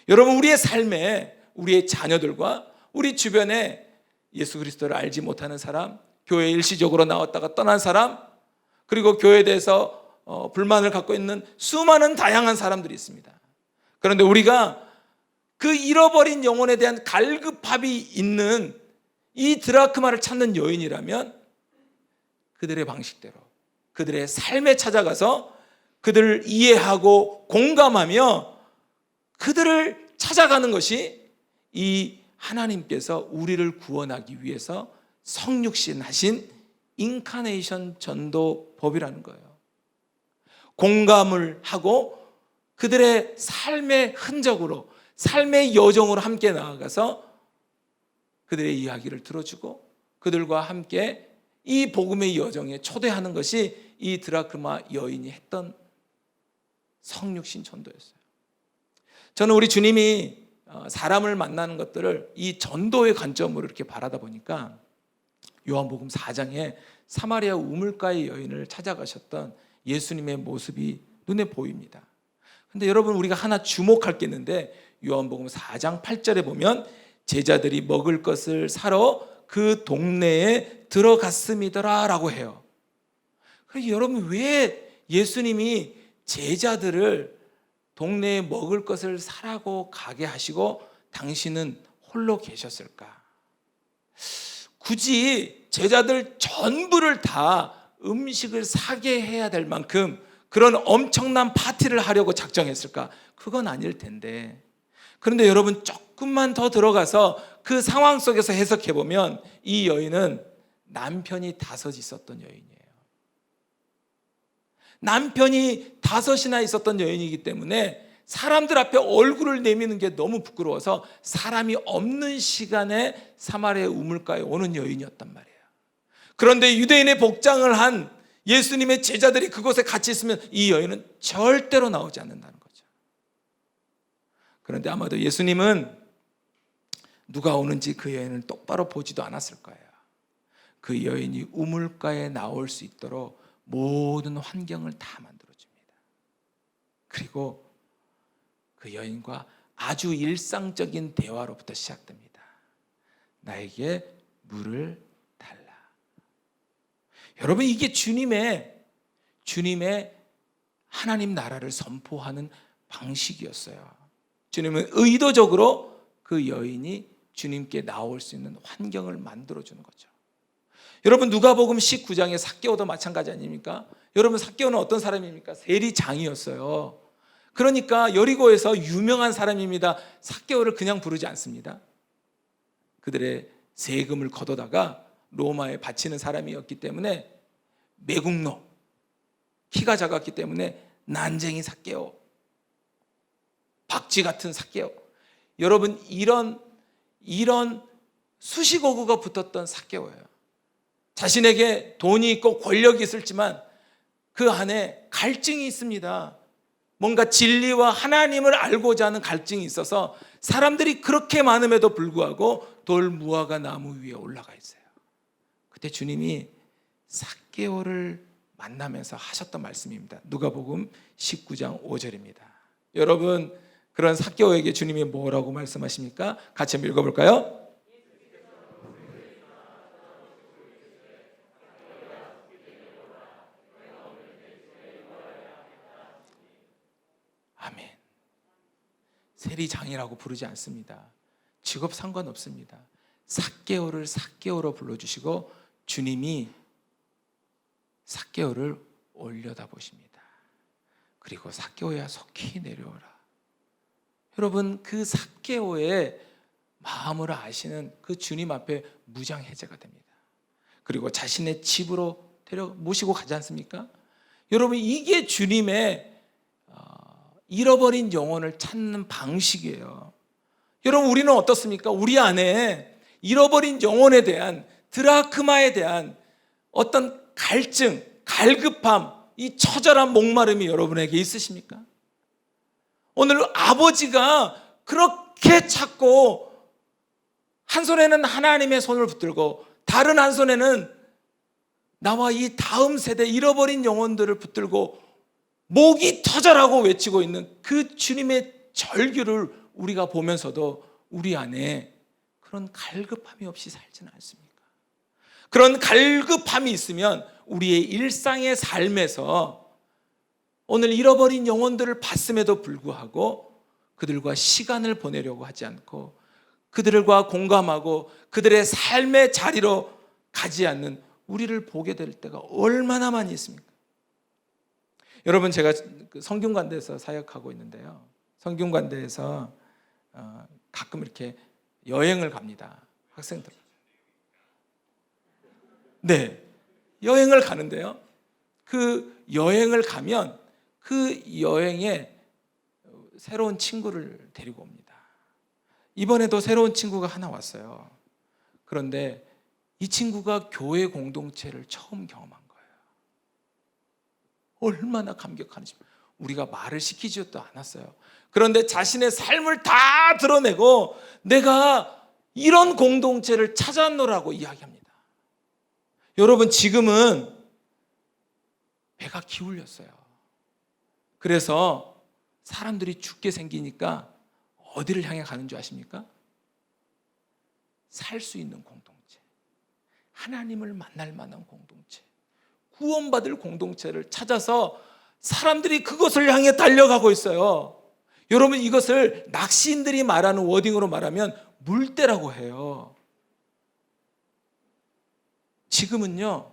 여러분, 우리의 삶에 우리의 자녀들과 우리 주변에 예수 그리스도를 알지 못하는 사람, 교회 일시적으로 나왔다가 떠난 사람, 그리고 교회에 대해서 불만을 갖고 있는 수많은 다양한 사람들이 있습니다. 그런데 우리가 그 잃어버린 영혼에 대한 갈급함이 있는 이 드라크마를 찾는 여인이라면 그들의 방식대로 그들의 삶에 찾아가서 그들을 이해하고 공감하며 그들을 찾아가는 것이 이 하나님께서 우리를 구원하기 위해서 성육신 하신 인카네이션 전도법이라는 거예요. 공감을 하고 그들의 삶의 흔적으로, 삶의 여정으로 함께 나아가서 그들의 이야기를 들어주고 그들과 함께 이 복음의 여정에 초대하는 것이 이 드라크마 여인이 했던 성육신 전도였어요. 저는 우리 주님이 사람을 만나는 것들을 이 전도의 관점으로 이렇게 바라다 보니까 요한복음 4장에 사마리아 우물가의 여인을 찾아가셨던 예수님의 모습이 눈에 보입니다. 근데 여러분, 우리가 하나 주목할 게 있는데 요한복음 4장 8절에 보면 제자들이 먹을 것을 사러 그 동네에 들어갔음이더라 라고 해요. 그래서 여러분, 왜 예수님이 제자들을 동네에 먹을 것을 사라고 가게 하시고 당신은 홀로 계셨을까? 굳이 제자들 전부를 다 음식을 사게 해야 될 만큼 그런 엄청난 파티를 하려고 작정했을까? 그건 아닐 텐데. 그런데 여러분, 조금만 더 들어가서 그 상황 속에서 해석해 보면 이 여인은 남편이 5 있었던 여인이에요. 남편이 5이나 있었던 여인이기 때문에 사람들 앞에 얼굴을 내미는 게 너무 부끄러워서 사람이 없는 시간에 사마리아 우물가에 오는 여인이었단 말이에요. 그런데 유대인의 복장을 한 예수님의 제자들이 그곳에 같이 있으면 이 여인은 절대로 나오지 않는다는 거죠. 그런데 아마도 예수님은 누가 오는지 그 여인을 똑바로 보지도 않았을 거예요. 그 여인이 우물가에 나올 수 있도록 모든 환경을 다 만들어줍니다. 그리고 그 여인과 아주 일상적인 대화로부터 시작됩니다. 나에게 물을 달라. 여러분, 이게 주님의 하나님 나라를 선포하는 방식이었어요. 주님은 의도적으로 그 여인이 주님께 나올 수 있는 환경을 만들어주는 거죠. 여러분, 누가복음 19장의 삭개오도 마찬가지 아닙니까? 여러분, 삭개오는 어떤 사람입니까? 세리장이었어요. 그러니까 여리고에서 유명한 사람입니다. 삭개오를 그냥 부르지 않습니다. 그들의 세금을 걷어다가 로마에 바치는 사람이었기 때문에 매국노, 키가 작았기 때문에 난쟁이 삭개오, 박쥐 같은 삭개오. 여러분, 이런 수식어구가 붙었던 삭개오예요. 자신에게 돈이 있고 권력이 있을지만 그 안에 갈증이 있습니다. 뭔가 진리와 하나님을 알고자 하는 갈증이 있어서 사람들이 그렇게 많음에도 불구하고 돌무화과 나무 위에 올라가 있어요. 그때 주님이 삭개오를 만나면서 하셨던 말씀입니다. 누가복음 19장 5절입니다. 여러분, 그런 삭개오에게 주님이 뭐라고 말씀하십니까? 같이 한번 읽어볼까요? 아멘. 세리장이라고 부르지 않습니다. 직업 상관없습니다. 삭개오를 삭개오로 불러주시고 주님이 삭개오를 올려다 보십니다. 그리고 삭개오야, 속히 내려오라. 여러분, 그 삭개오의 마음을 아시는 그 주님 앞에 무장해제가 됩니다. 그리고 자신의 집으로 모시고 가지 않습니까? 여러분, 이게 주님의 잃어버린 영혼을 찾는 방식이에요. 여러분, 우리는 어떻습니까? 우리 안에 잃어버린 영혼에 대한, 드라크마에 대한 어떤 갈증, 갈급함, 이 처절한 목마름이 여러분에게 있으십니까? 오늘 아버지가 그렇게 찾고 한 손에는 하나님의 손을 붙들고 다른 한 손에는 나와 이 다음 세대 잃어버린 영혼들을 붙들고 목이 터져라고 외치고 있는 그 주님의 절규를 우리가 보면서도 우리 안에 그런 갈급함이 없이 살지는 않습니까? 그런 갈급함이 있으면 우리의 일상의 삶에서 오늘 잃어버린 영혼들을 봤음에도 불구하고 그들과 시간을 보내려고 하지 않고 그들과 공감하고 그들의 삶의 자리로 가지 않는 우리를 보게 될 때가 얼마나 많이 있습니까? 여러분, 제가 성균관대에서 사역하고 있는데요, 성균관대에서 가끔 이렇게 여행을 갑니다. 학생들. 네, 여행을 가는데요, 그 여행을 가면 그 여행에 새로운 친구를 데리고 옵니다. 이번에도 새로운 친구가 하나 왔어요. 그런데 이 친구가 교회 공동체를 처음 경험한 거예요. 얼마나 감격하는지. 우리가 말을 시키지도 않았어요. 그런데 자신의 삶을 다 드러내고 내가 이런 공동체를 찾았노라고 이야기합니다. 여러분, 지금은 배가 기울였어요. 그래서 사람들이 죽게 생기니까 어디를 향해 가는 줄 아십니까? 살 수 있는 공동체, 하나님을 만날 만한 공동체, 구원받을 공동체를 찾아서 사람들이 그것을 향해 달려가고 있어요. 여러분, 이것을 낚시인들이 말하는 워딩으로 말하면 물대라고 해요. 지금은요,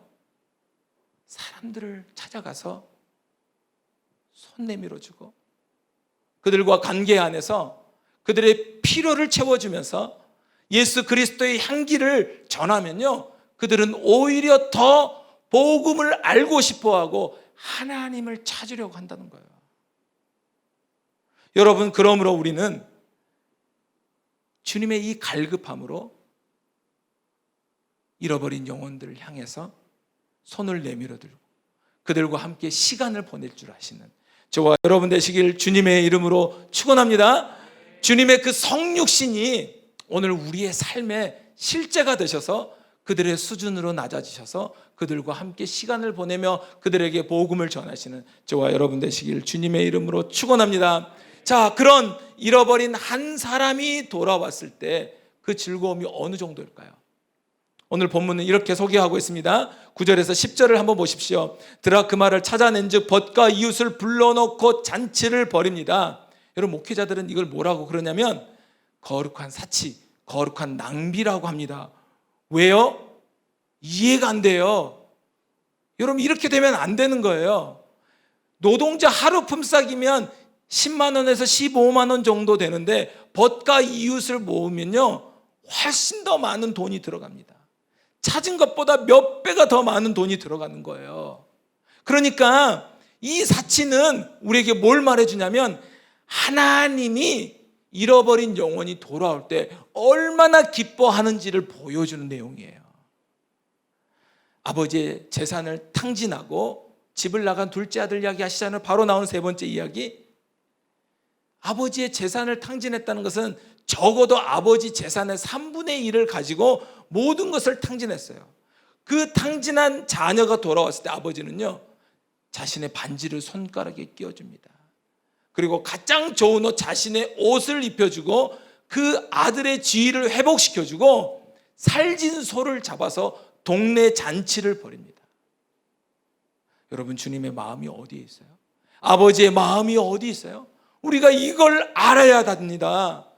사람들을 찾아가서 손 내밀어 주고 그들과 관계 안에서 그들의 필요를 채워주면서 예수 그리스도의 향기를 전하면요, 그들은 오히려 더 복음을 알고 싶어하고 하나님을 찾으려고 한다는 거예요. 여러분, 그러므로 우리는 주님의 이 갈급함으로 잃어버린 영혼들을 향해서 손을 내밀어 들고 그들과 함께 시간을 보낼 줄 아시는 저와 여러분 되시길 주님의 이름으로 축원합니다. 주님의 그 성육신이 오늘 우리의 삶의 실제가 되셔서 그들의 수준으로 낮아지셔서 그들과 함께 시간을 보내며 그들에게 복음을 전하시는 저와 여러분 되시길 주님의 이름으로 축원합니다. 자, 그런 잃어버린 한 사람이 돌아왔을 때 그 즐거움이 어느 정도일까요? 오늘 본문은 이렇게 소개하고 있습니다. 9절에서 10절을 한번 보십시오. 드라크마를 찾아낸 즉 벗과 이웃을 불러놓고 잔치를 벌입니다. 여러분, 목회자들은 이걸 뭐라고 그러냐면 거룩한 사치, 거룩한 낭비라고 합니다. 왜요? 이해가 안 돼요. 여러분, 이렇게 되면 안 되는 거예요. 노동자 하루 품삯이면 10만 원에서 15만 원 정도 되는데 벗과 이웃을 모으면요, 훨씬 더 많은 돈이 들어갑니다. 찾은 것보다 몇 배가 더 많은 돈이 들어가는 거예요. 그러니까 이 사치는 우리에게 뭘 말해주냐면 하나님이 잃어버린 영혼이 돌아올 때 얼마나 기뻐하는지를 보여주는 내용이에요. 아버지의 재산을 탕진하고 집을 나간 둘째 아들 이야기 하시잖아요. 바로 나오는 세 번째 이야기. 아버지의 재산을 탕진했다는 것은 적어도 아버지 재산의 3분의 1을 가지고 모든 것을 탕진했어요. 그 탕진한 자녀가 돌아왔을 때 아버지는요, 자신의 반지를 손가락에 끼워줍니다. 그리고 가장 좋은 옷, 자신의 옷을 입혀주고 그 아들의 지위를 회복시켜주고 살진 소를 잡아서 동네 잔치를 벌입니다. 여러분, 주님의 마음이 어디에 있어요? 아버지의 마음이 어디 있어요? 우리가 이걸 알아야 합니다.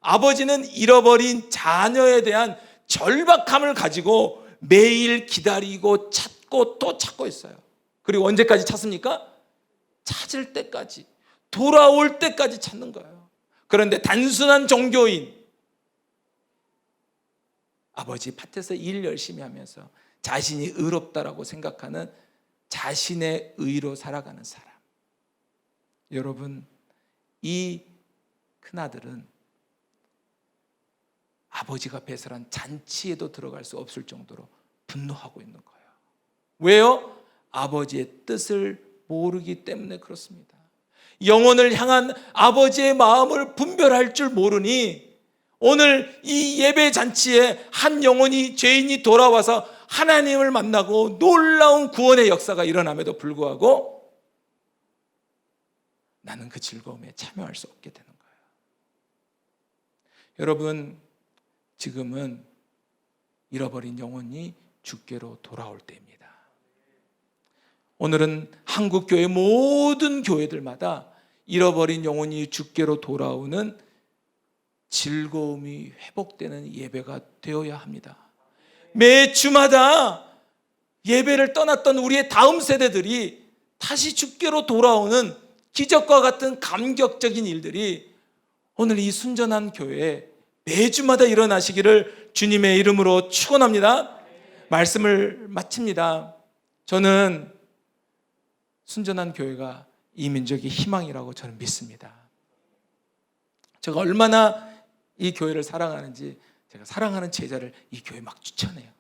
아버지는 잃어버린 자녀에 대한 절박함을 가지고 매일 기다리고 찾고 또 찾고 있어요. 그리고 언제까지 찾습니까? 찾을 때까지, 돌아올 때까지 찾는 거예요. 그런데 단순한 종교인, 아버지 밭에서 일 열심히 하면서 자신이 의롭다라고 생각하는 자신의 의로 살아가는 사람, 여러분, 이 큰아들은 아버지가 배설한 잔치에도 들어갈 수 없을 정도로 분노하고 있는 거예요. 왜요? 아버지의 뜻을 모르기 때문에 그렇습니다. 영혼을 향한 아버지의 마음을 분별할 줄 모르니 오늘 이 예배 잔치에 한 영혼이, 죄인이 돌아와서 하나님을 만나고 놀라운 구원의 역사가 일어남에도 불구하고 나는 그 즐거움에 참여할 수 없게 되는 거예요. 여러분, 지금은 잃어버린 영혼이 주께로 돌아올 때입니다. 오늘은 한국교회 모든 교회들마다 잃어버린 영혼이 주께로 돌아오는 즐거움이 회복되는 예배가 되어야 합니다. 매 주마다 예배를 떠났던 우리의 다음 세대들이 다시 주께로 돌아오는 기적과 같은 감격적인 일들이 오늘 이 순전한 교회에 매주마다 일어나시기를 주님의 이름으로 축원합니다. 말씀을 마칩니다. 저는 순전한 교회가 이 민족의 희망이라고 저는 믿습니다. 제가 얼마나 이 교회를 사랑하는지 제가 사랑하는 제자를 이 교회에 막 추천해요.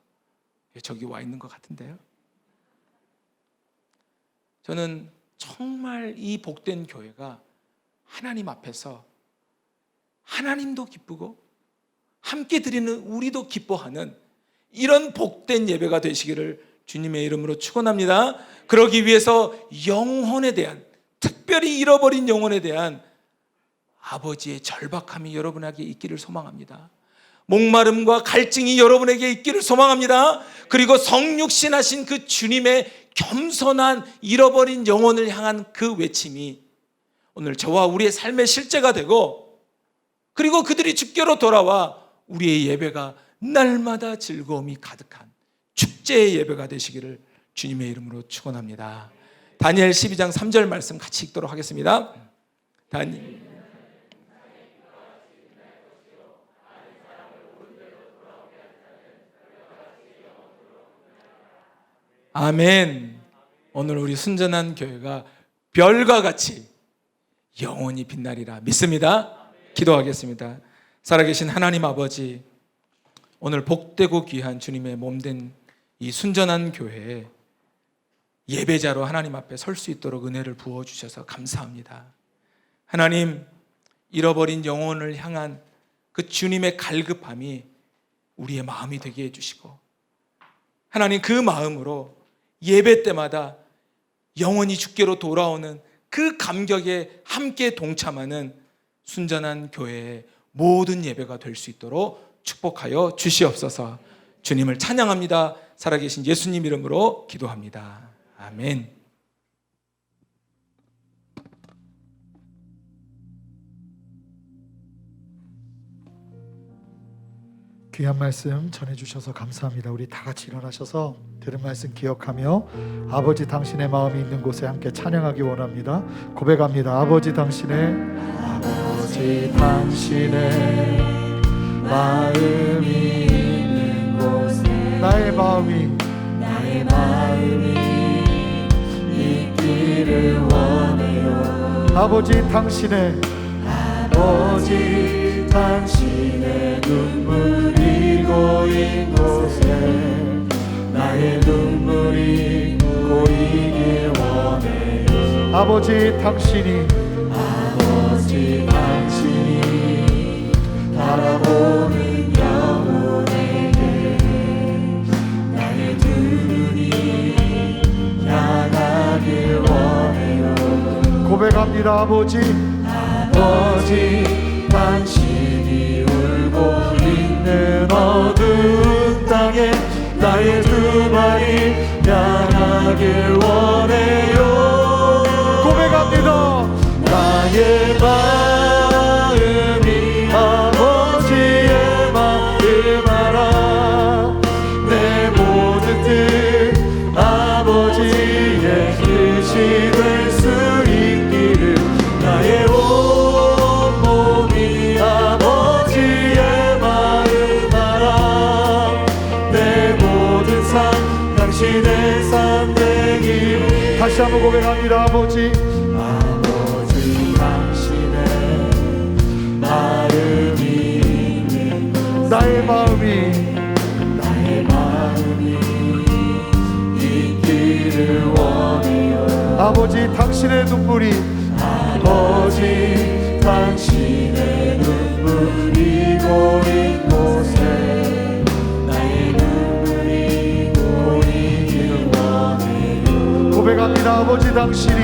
저기 와 있는 것 같은데요. 저는 정말 이 복된 교회가 하나님 앞에서 하나님도 기쁘고 함께 드리는 우리도 기뻐하는 이런 복된 예배가 되시기를 주님의 이름으로 축원합니다. 그러기 위해서 영혼에 대한, 특별히 잃어버린 영혼에 대한 아버지의 절박함이 여러분에게 있기를 소망합니다. 목마름과 갈증이 여러분에게 있기를 소망합니다. 그리고 성육신하신 그 주님의 겸손한 잃어버린 영혼을 향한 그 외침이 오늘 저와 우리의 삶의 실제가 되고, 그리고 그들이 주께로 돌아와 우리의 예배가 날마다 즐거움이 가득한 축제의 예배가 되시기를 주님의 이름으로 축원합니다. 다니엘 12장 3절 말씀 같이 읽도록 하겠습니다. 아멘. 오늘 우리 순전한 교회가 별과 같이 영원히 빛나리라 믿습니다. 기도하겠습니다. 살아계신 하나님 아버지, 오늘 복되고 귀한 주님의 몸된 이 순전한 교회에 예배자로 하나님 앞에 설 수 있도록 은혜를 부어주셔서 감사합니다. 하나님, 잃어버린 영혼을 향한 그 주님의 갈급함이 우리의 마음이 되게 해주시고, 하나님 그 마음으로 예배 때마다 영혼이 주께로 돌아오는 그 감격에 함께 동참하는 순전한 교회의 모든 예배가 될 수 있도록 축복하여 주시옵소서. 주님을 찬양합니다. 살아계신 예수님 이름으로 기도합니다. 아멘. 귀한 말씀 전해주셔서 감사합니다. 우리 다 같이 일어나셔서 들은 말씀 기억하며 아버지 당신의 마음이 있는 곳에 함께 찬양하기 원합니다. 고백합니다. 아버지 당신의 마음이 있는 곳에 나의 마음이 있기를 원해요. 아버지 당신의 눈물이 고인 곳에 나의 눈물이 고이길 원해요. 아버지 당신이 바라보는 영혼에게 나의 두 눈이 향하길 원해요. 고백합니다. 아버지 당신이 울고 있는 어두운 땅에 나의 두 발이 향하길 원해요. 고백합니다. 나의 마음이 아버지의 마음 알아. 내 모든 뜻 아버지의 뜻이 될 수 있기를 나의 온 몸이 아버지의 마음 알아. 내 모든 삶 당신의 삶 되기를. 다시 한번 고백합니다. 아버지 당신의 마음이 있는 곳에 나의 마음이 있기를 원해요. 아버지 당신의 눈물이 당신의 눈물이 고인 곳에 나의 눈물이 고이기를 원해요. 고백합니다. 아버지 당신이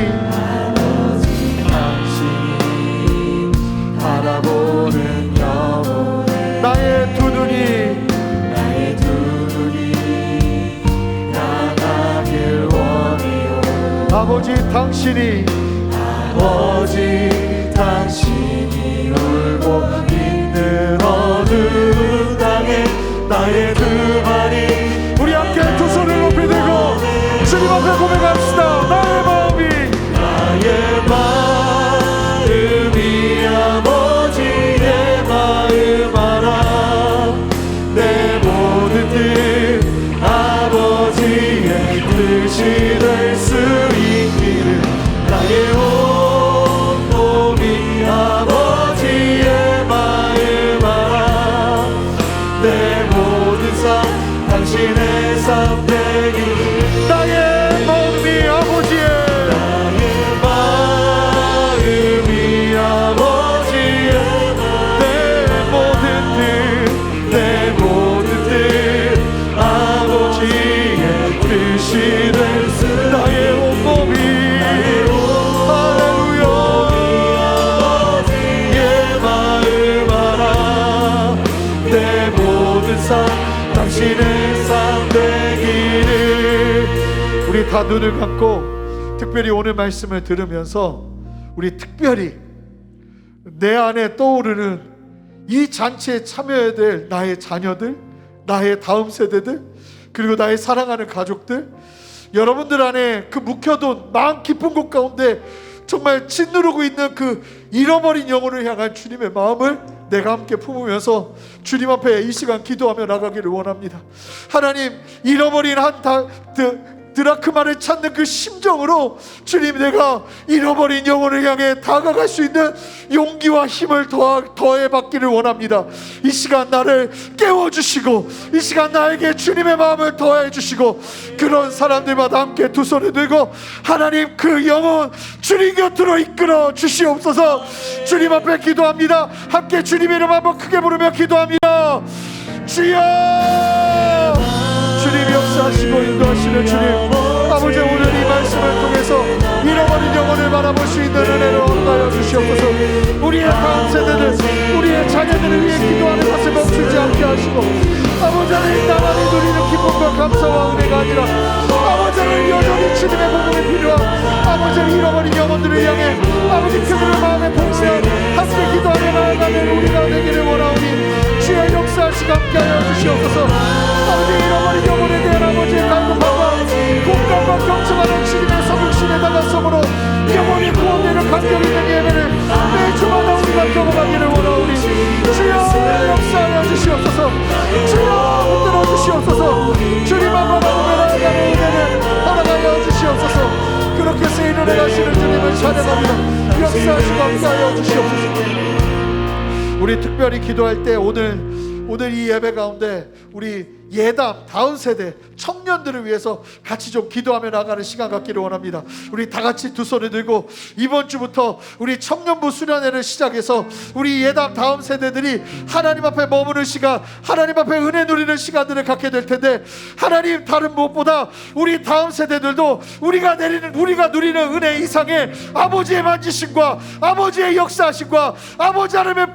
바라보는 영혼에 나의 두 눈이 아버지 당신이 울고 있는 어느 땅에 나의 두 발이 우리 함께 두 손을 높이 들고 주님 앞에 고백합시다. 나의 마음이 아버지의 마음 알아. 내 모든 뜻 아버지의 뜻이 될 수 있기를 나의 온 몸이 아버지의 마음 알아. 내 모든 삶 당신의 삶 되기 나의 마음이 아버지의 당신의 삶 되기를. 우리 다 눈을 감고 특별히 오늘 말씀을 들으면서 우리 특별히 내 안에 떠오르는 이 잔치에 참여해야 될 나의 자녀들, 나의 다음 세대들, 그리고 나의 사랑하는 가족들, 여러분들 안에 그 묵혀둔 마음 깊은 곳 가운데 정말 짓누르고 있는 그 잃어버린 영혼을 향한 주님의 마음을 내가 함께 품으면서 주님 앞에 이 시간 기도하며 나가기를 원합니다. 하나님, 잃어버린 드라크마를 찾는 그 심정으로 주님, 내가 잃어버린 영혼을 향해 다가갈 수 있는 용기와 힘을 더해 받기를 원합니다. 이 시간 나를 깨워주시고 이 시간 나에게 주님의 마음을 더해 주시고 그런 사람들마다 함께 두 손을 들고 하나님, 그 영혼 주님 곁으로 이끌어 주시옵소서. 주님 앞에 기도합니다. 함께 주님의 이름 한번 크게 부르며 기도합니다. 주여, 주님 역사하시고 인도하시는 주님, 아버지, 오늘 이 말씀을 통해서 잃어버린 영혼을 바라볼 수 있는 은혜를 얻어가여 주시옵소서. 우리의 다음 세대들, 우리의 자녀들을 위해 기도하는 것을 멈추지 않게 하시고, 아버지 하나님, 나만이 누리는 기쁨과 감사와 은혜가 아니라 아버지 하나님, 여전히 주님의 복음이 필요한 아버지 잃어버린 영혼들을 향해 아버지 그들의 마음에 품으며 함께 기도하며 나아가는 우리가 되기를 원하오니 주의 역사하시고 함께하여 주시옵소서. 아버지, 잃어버린 영혼에 대한 아버지의 간구함과 공감과 경청하는 주님의 성육신에 나가서므로 영혼이 구원되는 간격 있는 예배를 매주마다 우리가 경험하기를 원하오니 주여 역사하여 주시옵소서. 주여 붙들어 주시옵소서. 주님만 바라보며 나아가는 은혜를 허락하여 주시옵소서. 그렇게 쓰이는 은혜하시는 주님을 찬양합니다. 역사하시고 함께하여 주시옵소서. 우리 특별히 기도할 때 오늘 이 예배 가운데 우리 예담 다음 세대 청년들을 위해서 같이 좀 기도하며 나가는 시간 갖기를 원합니다. 우리 다 같이 두 손을 들고 이번 주부터 우리 청년부 수련회를 시작해서 우리 예담 다음 세대들이 하나님 앞에 머무는 시간, 하나님 앞에 은혜 누리는 시간들을 갖게 될 텐데, 하나님, 다른 무엇보다 우리 다음 세대들도 우리가 누리는 은혜 이상의 아버지의 만지심과 아버지의 역사하심과 아버지 하나님의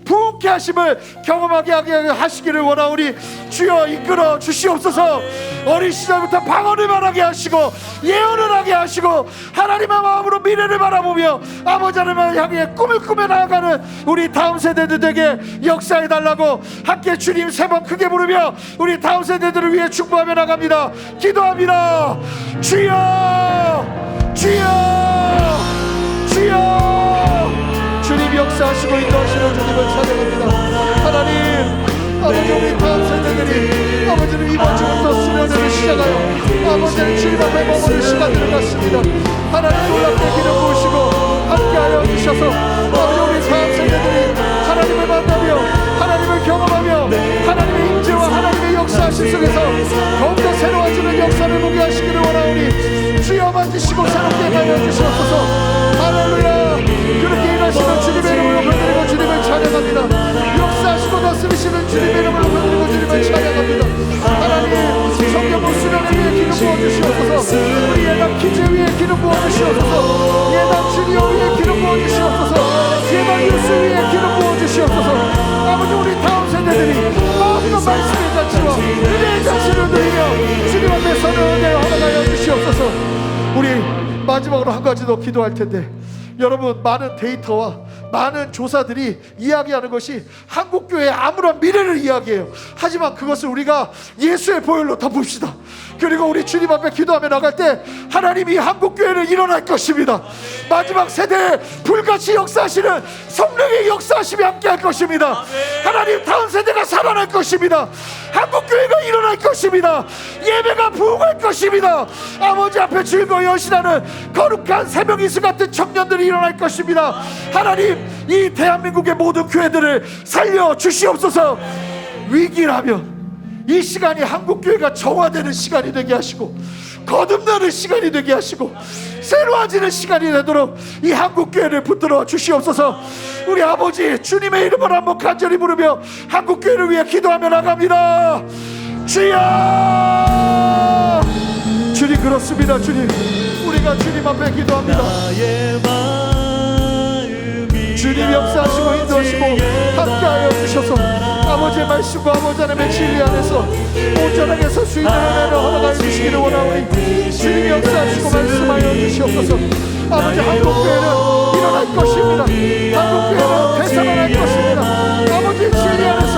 부흥케 하심을 경험하게 하시기를 원하오니 주여 이끌어 주시옵소서. 어린 시절부터 방언을 말하게 하시고 예언을 하게 하시고 하나님의 마음으로 미래를 바라보며 아버지 하나님을 향해 꿈을 꾸며 나아가는 우리 다음 세대들에게 역사해달라고 함께 주님 세 번 크게 부르며 우리 다음 세대들을 위해 축복하며 나갑니다. 기도합니다. 주여, 주여, 주여. 주님 역사하시고 인도하시는 주님을 찬양합니다. 하나님, 아버지, 우리 다음 세대들이 아버지는 이번 주부터 수련회를 시작하여 아버지는 주님 앞에 머무는 시간들을 갖습니다. 하나님, 놀랍게 기름 부으시고 함께하여 주셔서 아버지, 우리 다음 세대들이 하나님을 만나며 하나님을 경험하며 하나님의 임재와 하나님의 역사하심 속에서 더욱더 새로워지는 역사를 보게 하시기를 원하오니 주여 만지시고 새롭게 하여 주시옵소서. 할렐루야. 그렇게 일하시는 주님의 이름으로 부르고 주님을 찬양합니다. 역사하시고 다스리시는 주님의 이름으로 부르고 주님을 찬양합니다. 하나님, 성경부 수련을 위해 기름 부어주시옵소서. 우리 예담 키즈 위에 기름 부어주시옵소서. 예담 주니어 위에 기름 부어주시옵소서. 예담 뉴스 위에 가지 더 기도할 텐데, 여러분, 많은 데이터와 많은 조사들이 이야기하는 것이 한국교회의 아무런 미래를 이야기해요. 하지만 그것을 우리가 예수의 보혈로 덮읍시다. 그리고 우리 주님 앞에 기도하며 나갈 때 하나님이 한국교회를 일어날 것입니다. 마지막 세대에 불같이 역사하시는 성령의 역사하심이 함께할 것입니다. 하나님, 다음 세대가 살아날 것입니다. 한국교회가 일어날 것입니다. 예배가 부흥할 것입니다. 아버지 앞에 즐거워 열심하는 거룩한 새벽이슬 같은 청년들이 일어날 것입니다. 하나님, 이 대한민국의 모든 교회들을 살려 주시옵소서. 위기라면 이 시간이 한국교회가 정화되는 시간이 되게 하시고, 거듭나는 시간이 되게 하시고, 새로워지는 시간이 되도록 이 한국교회를 붙들어 주시옵소서. 우리 아버지, 주님의 이름을 한번 간절히 부르며 한국교회를 위해 기도하며 나갑니다. 주여! 주님, 그렇습니다. 주님, 우리가 주님 앞에 기도합니다. 주님 역사하시고 인도하시고 함께하여 주셔서 아버지의 말씀과 아버지 하나님의 진리 안에서 온전하게 설 수 있는 은혜를 허락하여 주시기를 원하오니, 주님 역사하시고 말씀하여 주시옵소서. 아버지, 한국교회는 일어날 것입니다. 한국교회는 되살아날 것입니다. 아버지의 진리 안에서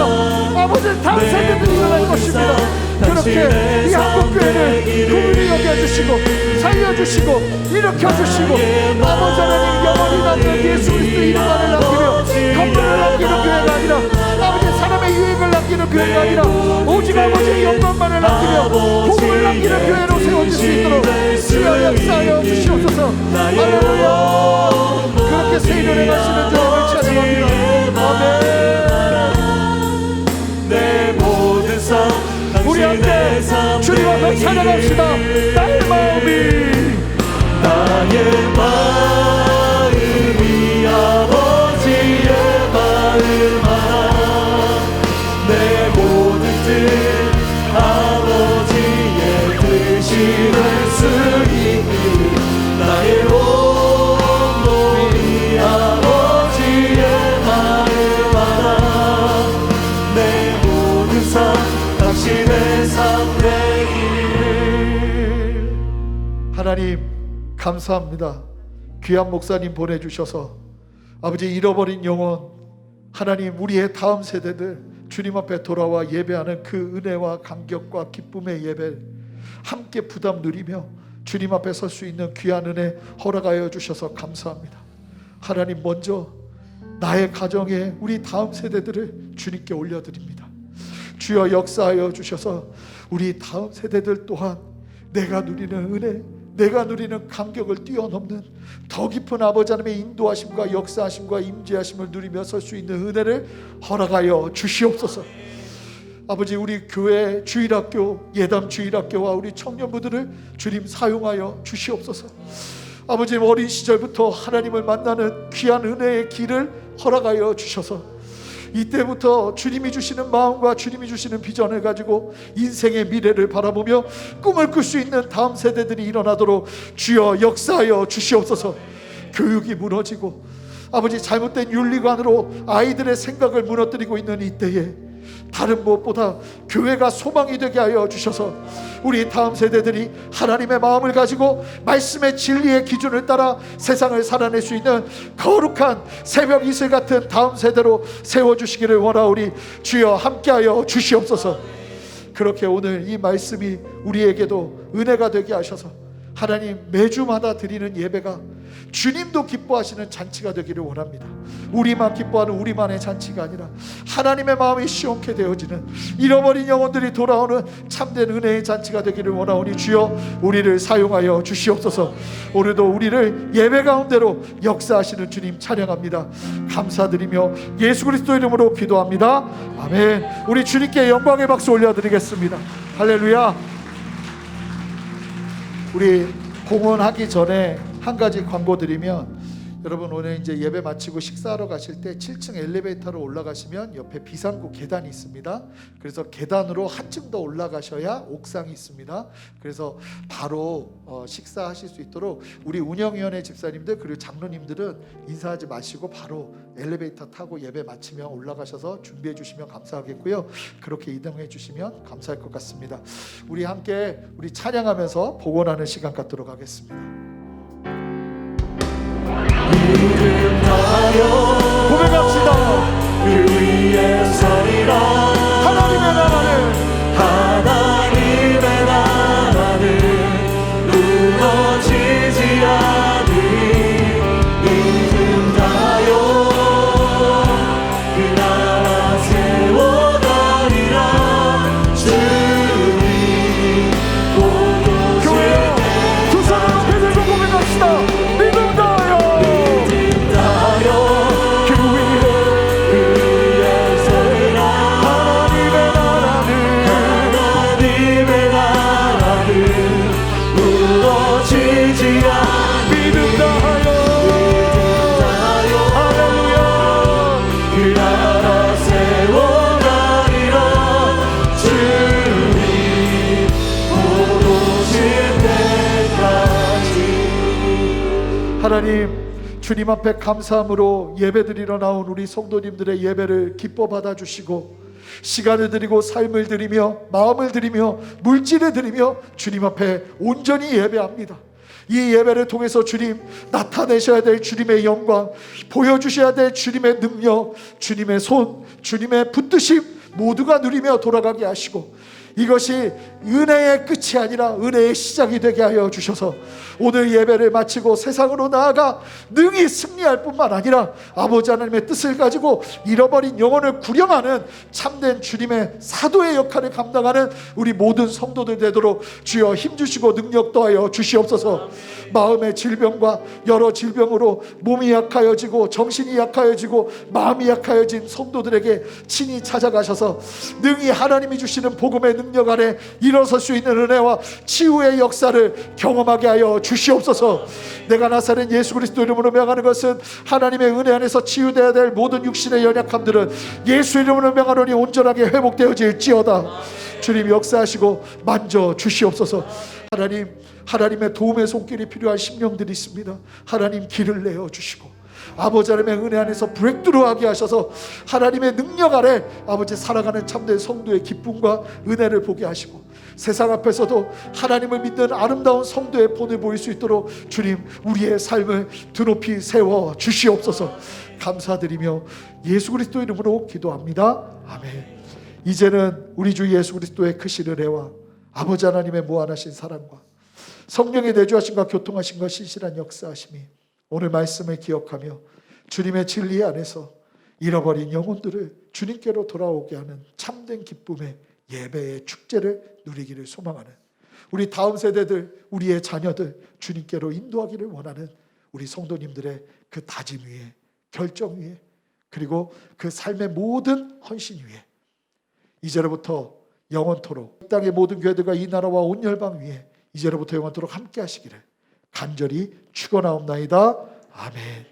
아버지의 다음 세대들이 일어날 것입니다. 그렇게 이 한국교회를 긍휼히 여겨주시고 살려주시고 일으켜주시고, 아버지 하나님, 영원히 남는 예수 그리스도 이름만을 남기며 건물을 남기는 교회가 아니라, 아버지 사람의 유익을 남기는 교회가 아니라, 오직 아버지의 영광만을 남기며 복음을 남기는 교회로 세워질 수 있도록 주여 역사하여 주시옵소서. 할렐루야. 그렇게 새 일을 행하시는 주님을 찬양합니다. 아멘. 내 모든 삶 우리 함께 주님 앞에 찬양합시다. 나의 마음이 아버지의 마음 하나, 내 모든 뜻 아버지의 뜻이 될 수 있기, 나의 온몸이 아버지의 마음 하나, 내 모든 삶 당신의 삶 되기를. 하나님, 감사합니다. 귀한 목사님 보내주셔서 아버지, 잃어버린 영혼, 하나님, 우리의 다음 세대들 주님 앞에 돌아와 예배하는 그 은혜와 감격과 기쁨의 예배 함께 부담 누리며 주님 앞에 설 수 있는 귀한 은혜 허락하여 주셔서 감사합니다. 하나님, 먼저 나의 가정에 우리 다음 세대들을 주님께 올려드립니다. 주여 역사하여 주셔서 우리 다음 세대들 또한 내가 누리는 은혜, 내가 누리는 감격을 뛰어넘는 더 깊은 아버지 하나님의 인도하심과 역사하심과 임재하심을 누리며 설 수 있는 은혜를 허락하여 주시옵소서. 아버지, 우리 교회 주일학교, 예담 주일학교와 우리 청년부들을 주님 사용하여 주시옵소서. 아버지, 어린 시절부터 하나님을 만나는 귀한 은혜의 길을 허락하여 주셔서 이때부터 주님이 주시는 마음과 주님이 주시는 비전을 가지고 인생의 미래를 바라보며 꿈을 꿀 수 있는 다음 세대들이 일어나도록 주여 역사하여 주시옵소서. 교육이 무너지고 아버지, 잘못된 윤리관으로 아이들의 생각을 무너뜨리고 있는 이때에 다른 무엇보다 교회가 소망이 되게 하여 주셔서 우리 다음 세대들이 하나님의 마음을 가지고 말씀의 진리의 기준을 따라 세상을 살아낼 수 있는 거룩한 새벽 이슬 같은 다음 세대로 세워주시기를 원하오니 주여 함께하여 주시옵소서. 그렇게 오늘 이 말씀이 우리에게도 은혜가 되게 하셔서 하나님, 매주마다 드리는 예배가 주님도 기뻐하시는 잔치가 되기를 원합니다. 우리만 기뻐하는 우리만의 잔치가 아니라 하나님의 마음이 시원케 되어지는 잃어버린 영혼들이 돌아오는 참된 은혜의 잔치가 되기를 원하오니 주여 우리를 사용하여 주시옵소서. 오늘도 우리를 예배 가운데로 역사하시는 주님 찬양합니다. 감사드리며 예수 그리스도 이름으로 기도합니다. 아멘. 우리 주님께 영광의 박수 올려드리겠습니다. 할렐루야. 우리 봉헌하기 전에 한 가지 광고 드리면, 여러분 오늘 이제 예배 마치고 식사하러 가실 때 7층 엘리베이터로 올라가시면 옆에 비상구 계단이 있습니다. 그래서 계단으로 한층 더 올라가셔야 옥상이 있습니다. 그래서 바로 식사하실 수 있도록 우리 운영위원회 집사님들 그리고 장로님들은 인사하지 마시고 바로 엘리베이터 타고 예배 마치면 올라가셔서 준비해 주시면 감사하겠고요. 그렇게 이동해 주시면 감사할 것 같습니다. 우리 함께 우리 찬양하면서 복원하는 시간 갖도록 하겠습니다. 다하여 고백합시다. 그 위에 서리라. 하나님의 나라는 하나님의 나라는 무너지지 않으니 믿음 다하여 그 나라 세워가리라. 주님 보고 교회여 두 손을 높이 들고 고백합시다. 믿음 다하여 그 위에 서리라. 하나님의 나라는 무너지지 않으니 믿음 다하여 할렐루야. 그 나라 세워가리라. 주님 오실 때까지. 하나님, 주님 앞에 감사함으로 예배드리러 나온 우리 성도님들의 예배를 기뻐 받아주시고 시간을 드리고 삶을 드리며 마음을 드리며 물질을 드리며 주님 앞에 온전히 예배합니다. 이 예배를 통해서 주님 나타내셔야 될 주님의 영광, 보여주셔야 될 주님의 능력, 주님의 손, 주님의 붙드심 모두가 누리며 돌아가게 하시고 이것이 은혜의 끝이 아니라 은혜의 시작이 되게 하여 주셔서 오늘 예배를 마치고 세상으로 나아가 능히 승리할 뿐만 아니라 아버지 하나님의 뜻을 가지고 잃어버린 영혼을 구령하는 참된 주님의 사도의 역할을 감당하는 우리 모든 성도들 되도록 주여 힘주시고 능력 더하여 주시옵소서. 마음의 질병과 여러 질병으로 몸이 약하여지고 정신이 약하여지고 마음이 약하여진 성도들에게 친히 찾아가셔서 능히 하나님이 주시는 복음의 능력 아래 일어설 수 있는 은혜와 치유의 역사를 경험하게 하여 주시옵소서. 내가 나사렛 예수 그리스도 이름으로 명하는 것은 하나님의 은혜 안에서 치유되어야 될 모든 육신의 연약함들은 예수 이름으로 명하노니 온전하게 회복되어질지어다. 주님 역사하시고 만져 주시옵소서. 하나님의 도움의 손길이 필요한 심령들이 있습니다. 하나님 길을 내어 주시고 아버지 하나님의 은혜 안에서 브레이크루하게 하셔서 하나님의 능력 아래 아버지 살아가는 참된 성도의 기쁨과 은혜를 보게 하시고 세상 앞에서도 하나님을 믿는 아름다운 성도의 본을 보일 수 있도록 주님 우리의 삶을 드높이 세워 주시옵소서. 감사드리며 예수 그리스도 이름으로 기도합니다. 아멘. 이제는 우리 주 예수 그리스도의 크신 은혜와 아버지 하나님의 무한하신 사랑과 성령의 내주하심과 교통하심과 신실한 역사하심이 오늘 말씀을 기억하며 주님의 진리 안에서 잃어버린 영혼들을 주님께로 돌아오게 하는 참된 기쁨의 예배의 축제를 누리기를 소망하는 우리 다음 세대들, 우리의 자녀들 주님께로 인도하기를 원하는 우리 성도님들의 그 다짐 위에, 결정 위에, 그리고 그 삶의 모든 헌신 위에 이제로부터 영원토록 땅의 모든 교회들과 이 나라와 온 열방 위에 이제로부터 영원토록 함께 하시기를 간절히 축원하옵나이다. 아멘.